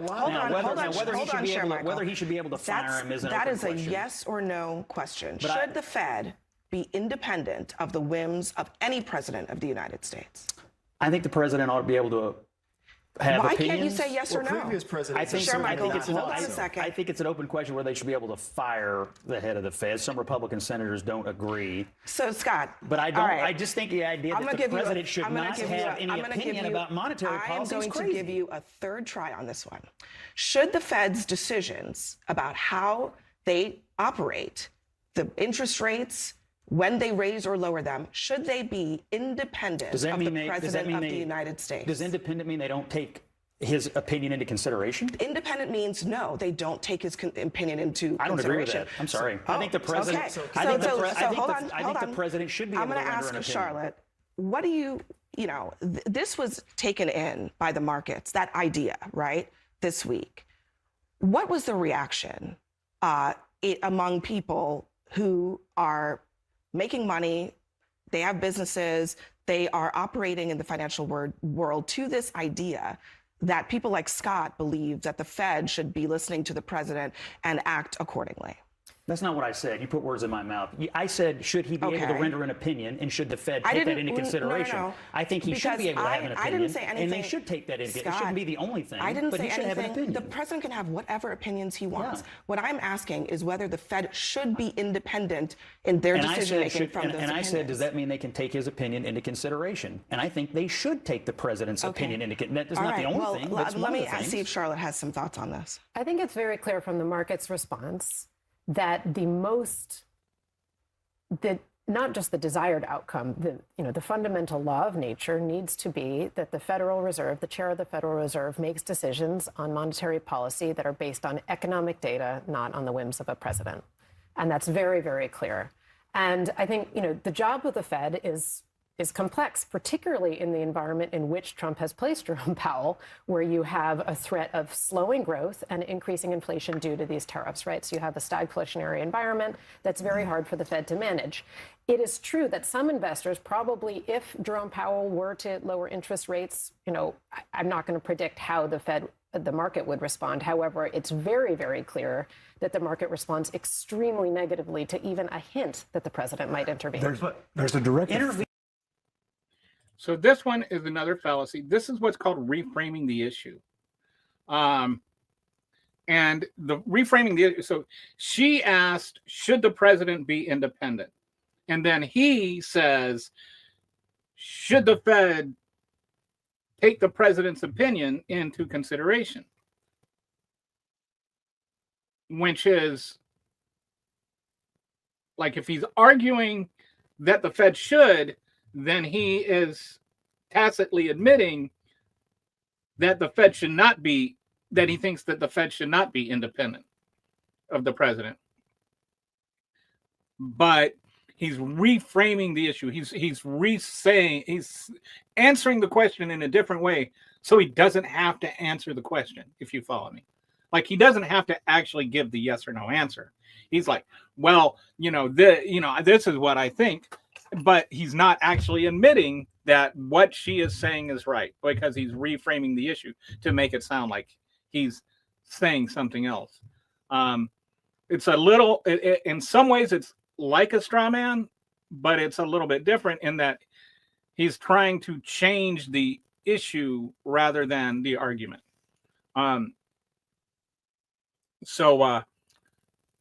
Whether he should be able to fire him is an that open is question. a yes or no question. But Should the Fed be independent of the whims of any president of the United States? I think the president ought to be able to have Why opinions. can't you say yes or no? Previous presidents I think, Sure, I Michael, think it's an, hold on a second. I think it's an open question where they should be able to fire the head of the Fed. Some Republican senators don't agree. So, Scott. But I don't. all right. I just think the idea that the president should not have any opinion about monetary policy is crazy. I'm going to give you a third try on this one. Should the Fed's decisions about how they operate, the interest rates, when they raise or lower them, should they be independent of the president of the United States? Does independent mean they don't take his opinion into consideration? Independent means no, they don't take his opinion into I don't agree with consideration. that. I'm sorry. I think the president. Okay. I think hold the on. president should be able I'm to going to render an ask opinion. Charlotte, what do you this was taken in by the markets, that idea, right, this week. What was the reaction among people who are making money, they have businesses, they are operating in the financial world to this idea that people like Scott believe that the Fed should be listening to the president and act accordingly. That's not what I said. You put words in my mouth. I said, should he be able to render an opinion, and should the Fed take that into consideration? No. I think he should be able to have an opinion. I didn't say anything. And they should take that into consideration. It shouldn't be the only thing. I didn't but say he should anything. have an opinion. The president can have whatever opinions he wants. Yeah. What I'm asking is whether the Fed should be independent in their decision making from those opinions. I said, does that mean they can take his opinion into consideration? And I think they should take the president's opinion into consideration. That is not the only thing. That's let me see if Charlotte has some thoughts on this. I think it's very clear from the market's response that not just the desired outcome, the fundamental law of nature needs to be that the Federal Reserve, the chair of the Federal Reserve, makes decisions on monetary policy that are based on economic data, not on the whims of a president. And that's very, very clear. And I think, the job of the Fed is complex, particularly in the environment in which Trump has placed Jerome Powell, where you have a threat of slowing growth and increasing inflation due to these tariffs, right? So you have a stagflationary environment that's very hard for the Fed to manage. It is true that some investors probably, if Jerome Powell were to lower interest rates, I'm not going to predict how the market would respond. However, it's very, very clear that the market responds extremely negatively to even a hint that the president might intervene. There's a direct So this one is another fallacy. This is what's called reframing the issue. And the reframing the issue. So she asked, should the president be independent? And then he says, should the Fed take the president's opinion into consideration? Which is like, if he's arguing that the Fed should, then he is tacitly admitting that the Fed should not be, that he thinks that the Fed should not be independent of the president. But he's reframing the issue. He's answering the question in a different way, so he doesn't have to answer the question, if you follow me. Like, he doesn't have to actually give the yes or no answer. He's like, well, this is what I think. But he's not actually admitting that what she is saying is right, because he's reframing the issue to make it sound like he's saying something else. It's a little, in some ways, it's like a straw man, but it's a little bit different in that he's trying to change the issue rather than the argument.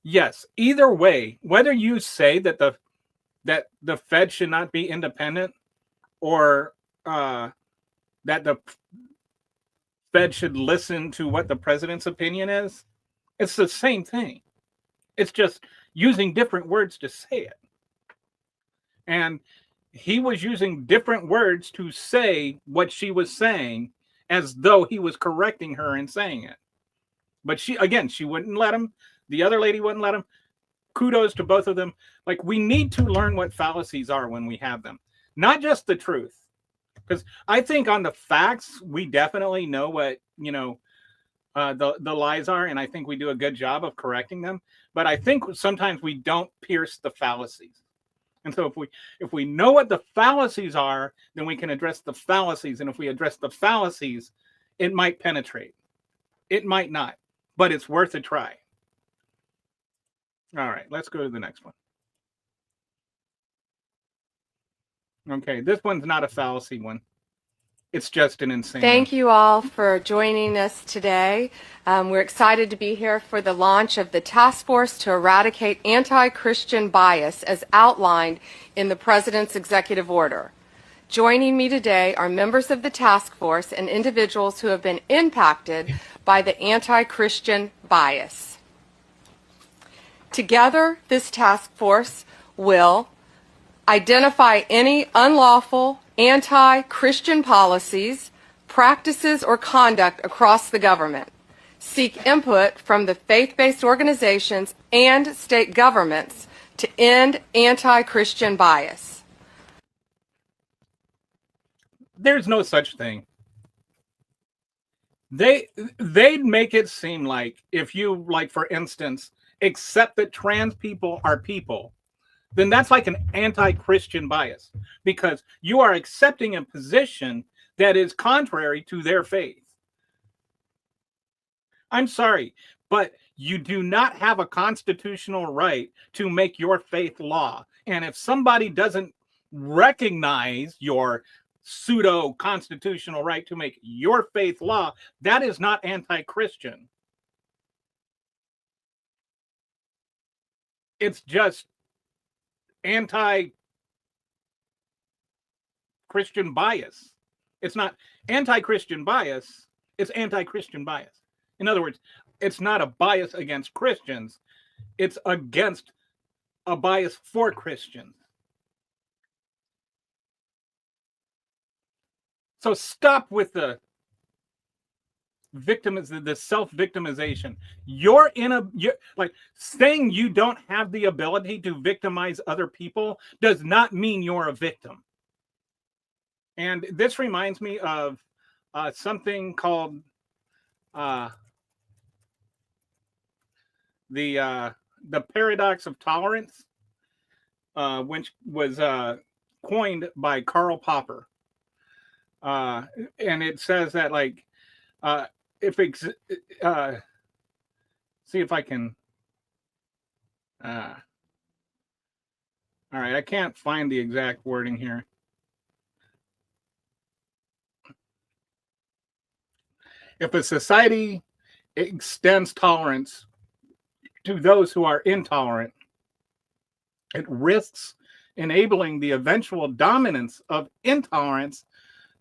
Yes, either way, whether you say that the Fed should not be independent, or that the Fed should listen to what the president's opinion is, it's the same thing. It's just using different words to say it. And he was using different words to say what she was saying, as though he was correcting her in saying it. But she wouldn't let him. The other lady wouldn't let him. Kudos to both of them. Like, we need to learn what fallacies are when we have them, not just the truth. Because I think on the facts, we definitely know what, the lies are. And I think we do a good job of correcting them. But I think sometimes we don't pierce the fallacies. And so if we know what the fallacies are, then we can address the fallacies. And if we address the fallacies, it might penetrate. It might not, but it's worth a try. All right, let's go to the next one. Okay, this one's not a fallacy one. It's just an insane Thank you all for joining us today. We're excited to be here for the launch of the Task Force to Eradicate Anti-Christian Bias as outlined in the President's Executive Order. Joining me today are members of the task force and individuals who have been impacted by the anti-Christian bias. Together, this task force will identify any unlawful anti-Christian policies, practices, or conduct across the government, seek input from the faith-based organizations and state governments to end anti-Christian bias. There's no such thing. They'd make it seem like, if you, like, for instance, accept that trans people are people, then that's like an anti-Christian bias, because you are accepting a position that is contrary to their faith. I'm sorry, but you do not have a constitutional right to make your faith law. And if somebody doesn't recognize your pseudo constitutional right to make your faith law, that is not anti-Christian. It's just anti-Christian bias. It's not anti-Christian bias, it's anti-Christian bias. In other words, it's not a bias against Christians, it's against a bias for Christians. So stop with the self-victimization. You're like saying you don't have the ability to victimize other people does not mean you're a victim. And this reminds me of something called the paradox of tolerance, which was coined by Karl Popper. And it says that, like, see if I can. All right, I can't find the exact wording here. If a society extends tolerance to those who are intolerant, it risks enabling the eventual dominance of intolerance,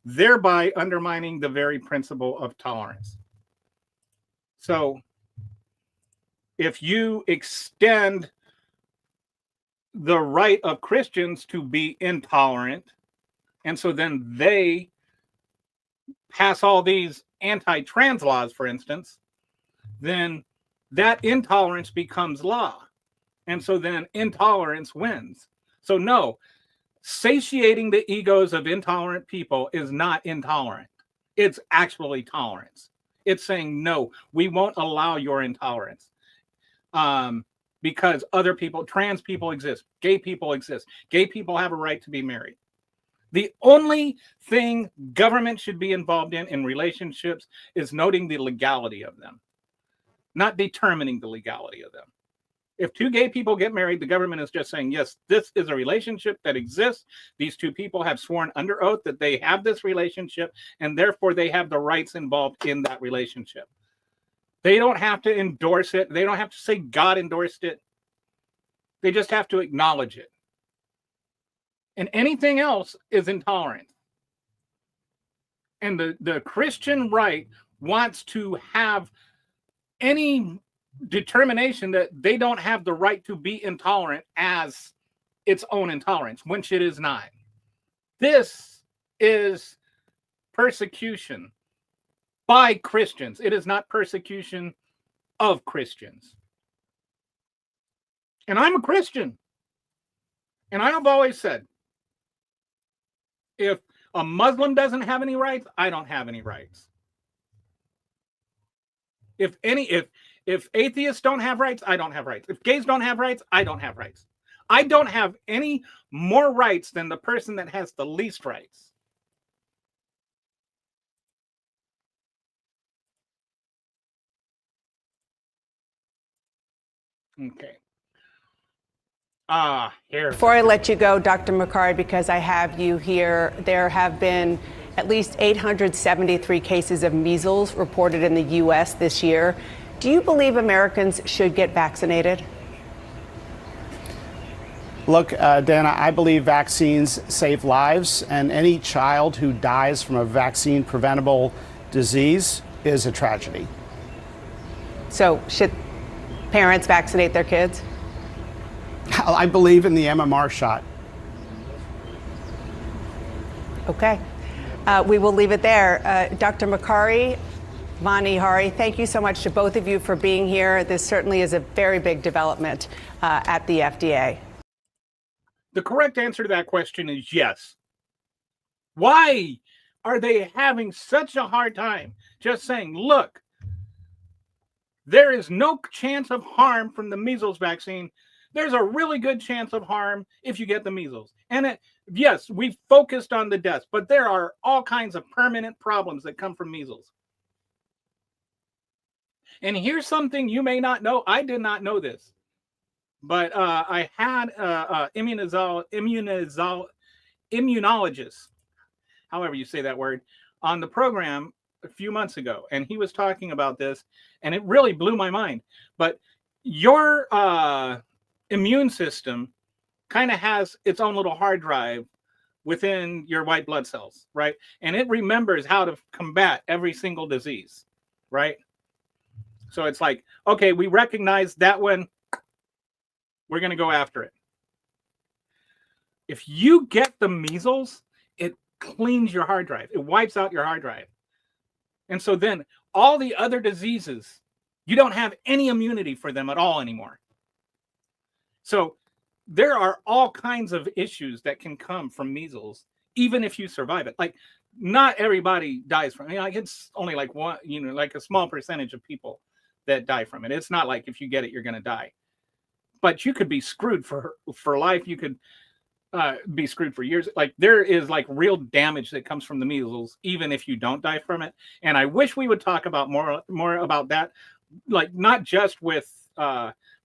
thereby undermining the very principle of tolerance. So, if you extend the right of Christians to be intolerant, and so then they pass all these anti-trans laws, for instance, then that intolerance becomes law. And so then intolerance wins. So no, satiating the egos of intolerant people is not intolerant. It's actually tolerance. It's saying, no, we won't allow your intolerance. Because other people, trans people exist, gay people exist. Gay people have a right to be married. The only thing government should be involved in relationships is noting the legality of them, not determining the legality of them. If two gay people get married, the government is just saying, yes, this is a relationship that exists. These two people have sworn under oath that they have this relationship, and therefore they have the rights involved in that relationship. They don't have to endorse it. They don't have to say God endorsed it. They just have to acknowledge it. And anything else is intolerant. And the Christian right wants to have any determination that they don't have the right to be intolerant as its own intolerance, which it is not. This is persecution by Christians. It is not persecution of Christians. And I'm a Christian. And I have always said, if a Muslim doesn't have any rights, I don't have any rights. If atheists don't have rights, I don't have rights. If gays don't have rights, I don't have rights. I don't have any more rights than the person that has the least rights. Okay. Here. Before I let you go, Dr. McCarty, because I have you here, there have been at least 873 cases of measles reported in the U.S. this year. Do you believe Americans should get vaccinated? Look, Dana, I believe vaccines save lives, and any child who dies from a vaccine-preventable disease is a tragedy. So should parents vaccinate their kids? I believe in the MMR shot. Okay. We will leave it there. Dr. McCarty, Vani Hari, thank you so much to both of you for being here. This certainly is a very big development at the FDA. The correct answer to that question is yes. Why are they having such a hard time just saying, look, there is no chance of harm from the measles vaccine. There's a really good chance of harm if you get the measles. And yes, we've focused on the deaths, but there are all kinds of permanent problems that come from measles. And here's something you may not know. I did not know this, but I had immunologist, however you say that word, on the program a few months ago, and he was talking about this, and it really blew my mind. But your immune system kind of has its own little hard drive within your white blood cells, right? And it remembers how to combat every single disease, right? So it's like, okay, we recognize that one, we're going to go after it. If you get the measles, it cleans your hard drive. It wipes out your hard drive. And so then all the other diseases, you don't have any immunity for them at all anymore. So there are all kinds of issues that can come from measles, even if you survive it. Like, not everybody dies from it. Like, it's only like one, like a small percentage of people that die from it. It's not like if you get it, you're going to die. But you could be screwed for life. You could be screwed for years. Like, there is like real damage that comes from the measles, even if you don't die from it. And I wish we would talk about more about that, like not just with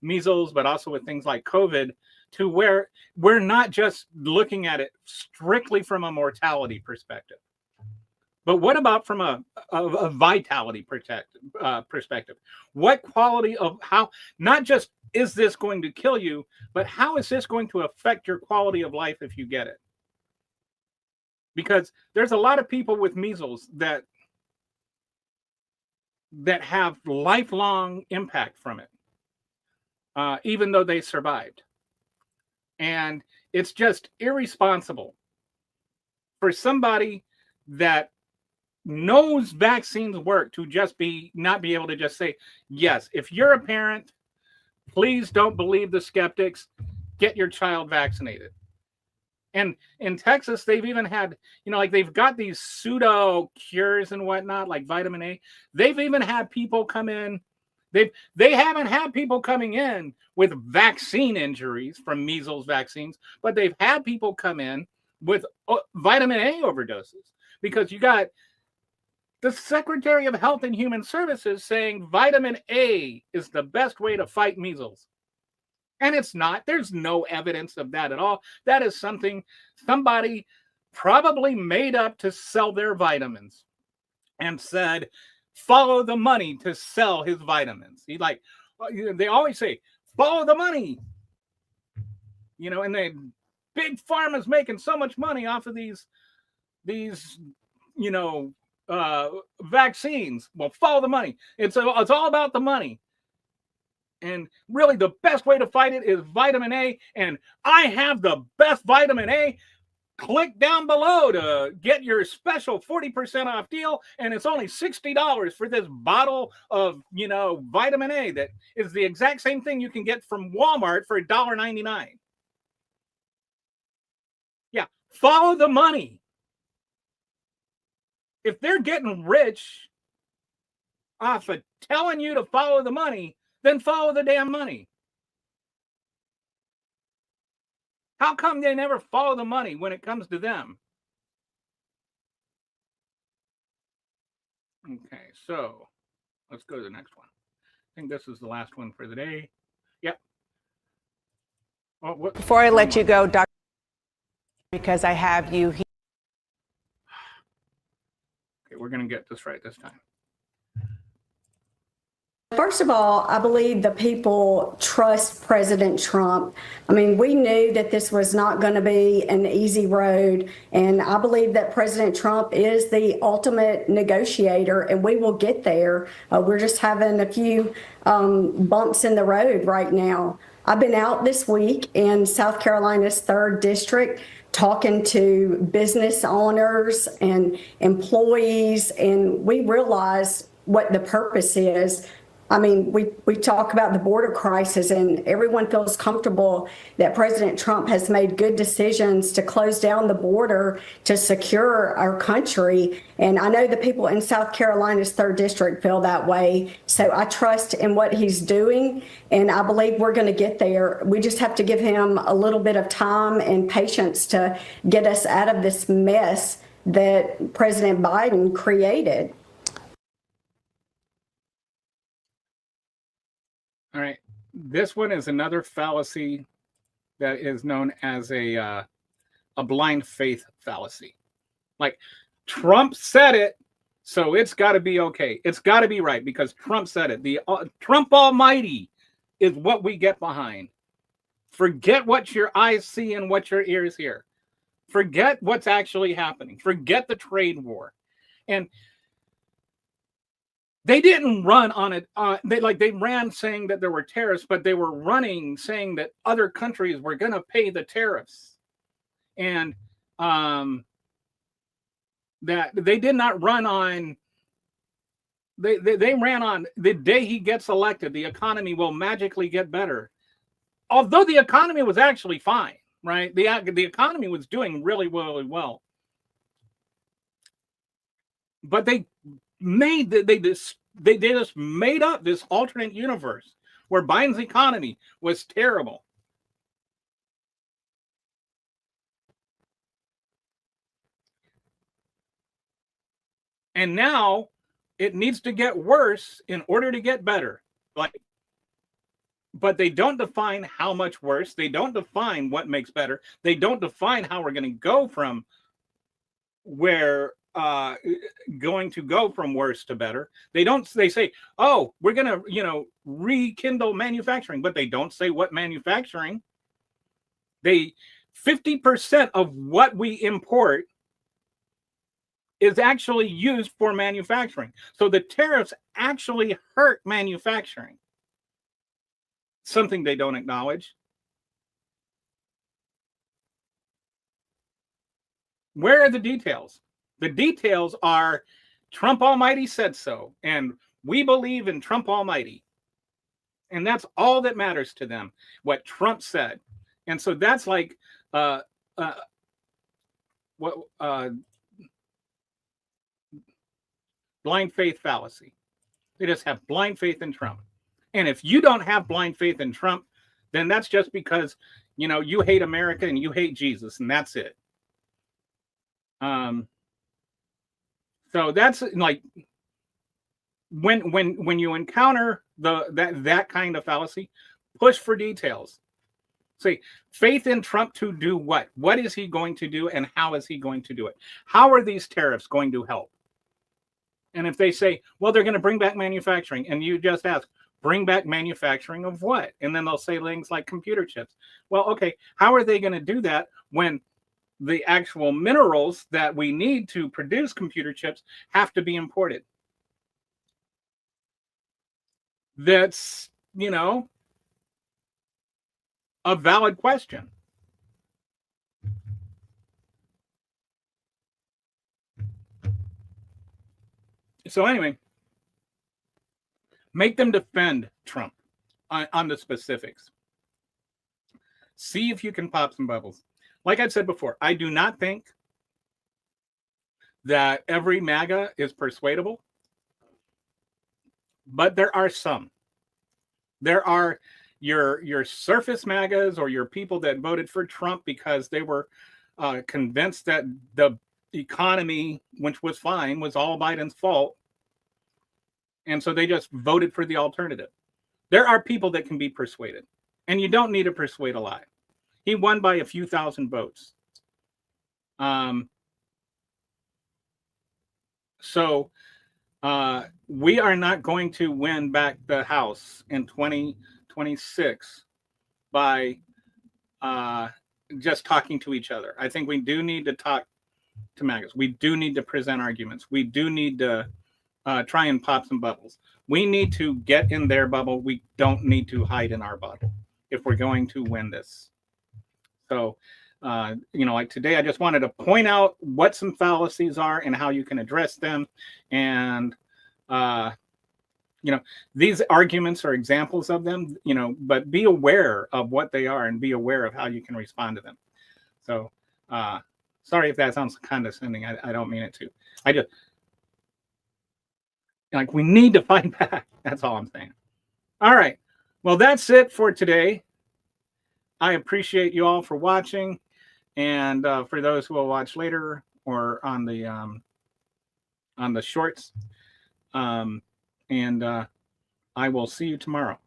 measles, but also with things like COVID, to where we're not just looking at it strictly from a mortality perspective, but what about from a vitality perspective? What quality of how, not just is this going to kill you, but how is this going to affect your quality of life if you get it? Because there's a lot of people with measles that have lifelong impact from it, even though they survived. And it's just irresponsible for somebody that knows vaccines work to just not be able to just say, yes, if you're a parent, please don't believe the skeptics, get your child vaccinated. And in Texas, they've even had, like they've got these pseudo cures and whatnot, like vitamin A. They've even had people come in. They haven't had people coming in with vaccine injuries from measles vaccines, but they've had people come in with vitamin A overdoses, because you got the Secretary of Health and Human Services saying vitamin A is the best way to fight measles. And it's not. There's no evidence of that at all. That is something somebody probably made up to sell their vitamins and said, follow the money to sell his vitamins. They always say, follow the money. And big pharma's making so much money off of these vaccines. Well, follow the money. It's all about the money. And really, the best way to fight it is vitamin A. And I have the best vitamin A. Click down below to get your special 40% off deal. And it's only $60 for this bottle of, vitamin A that is the exact same thing you can get from Walmart for $1.99. Yeah, follow the money. If they're getting rich off of telling you to follow the money, then follow the damn money. How come they never follow the money when it comes to them? Okay, so let's go to the next one. I think this is the last one for the day. Yep. Before I let you go, Dr. because I have you here. Okay, we're going to get this right this time. First of all, I believe the people trust President Trump. I mean, we knew that this was not going to be an easy road, and I believe that President Trump is the ultimate negotiator, and we will get there. We're just having a few bumps in the road right now. I've been out this week in South Carolina's 3rd District talking to business owners and employees, and we realized what the purpose is. I mean, we talk about the border crisis, and everyone feels comfortable that President Trump has made good decisions to close down the border to secure our country. And I know the people in South Carolina's 3rd District feel that way. So I trust in what he's doing, and I believe we're going to get there. We just have to give him a little bit of time and patience to get us out of this mess that President Biden created. All right. This one is another fallacy that is known as a blind faith fallacy. Like, Trump said it, so it's got to be okay. It's got to be right because Trump said it. The Trump Almighty is what we get behind. Forget what your eyes see and what your ears hear. Forget what's actually happening. Forget the trade war. And they didn't run on it. They ran saying that there were tariffs, but they were running saying that other countries were going to pay the tariffs, and that they did not run on. They ran on the day he gets elected, the economy will magically get better. Although the economy was actually fine, right? The economy was doing really, really well, but they just made up this alternate universe where Biden's economy was terrible. And now it needs to get worse in order to get better. But they don't define how much worse. They don't define what makes better. They don't define how we're going to go from worse to better. They say, oh, we're going to, rekindle manufacturing, but they don't say what manufacturing. 50% of what we import is actually used for manufacturing. So the tariffs actually hurt manufacturing. Something they don't acknowledge. Where are the details? The details are Trump Almighty said so, and we believe in Trump Almighty. And that's all that matters to them, what Trump said. And so that's like blind faith fallacy. They just have blind faith in Trump. And if you don't have blind faith in Trump, then that's just because, you hate America and you hate Jesus, and that's it. So that's like when you encounter that kind of fallacy, push for details. Say, faith in Trump to do what? What is he going to do, and how is he going to do it? How are these tariffs going to help? And if they say, well, they're going to bring back manufacturing, and you just ask, bring back manufacturing of what? And then they'll say things like computer chips. Well, okay, how are they going to do that when the actual minerals that we need to produce computer chips have to be imported? That's, a valid question. So anyway, make them defend Trump on the specifics. See if you can pop some bubbles. Like I said before, I do not think that every MAGA is persuadable, but there are some. There are your surface MAGAs, or your people that voted for Trump because they were convinced that the economy, which was fine, was all Biden's fault. And so they just voted for the alternative. There are people that can be persuaded, and you don't need to persuade a lot. He won by a few thousand votes. So we are not going to win back the House in 2026 by just talking to each other. I think we do need to talk to MAGAs. We do need to present arguments. We do need to try and pop some bubbles. We need to get in their bubble. We don't need to hide in our bubble if we're going to win this. So, like today, I just wanted to point out what some fallacies are and how you can address them. And, these arguments are examples of them, but be aware of what they are and be aware of how you can respond to them. So, sorry if that sounds condescending. I don't mean it to. I just, we need to fight back. That's all I'm saying. All right. Well, that's it for today. I appreciate you all for watching, and for those who will watch later or on the shorts, and I will see you tomorrow.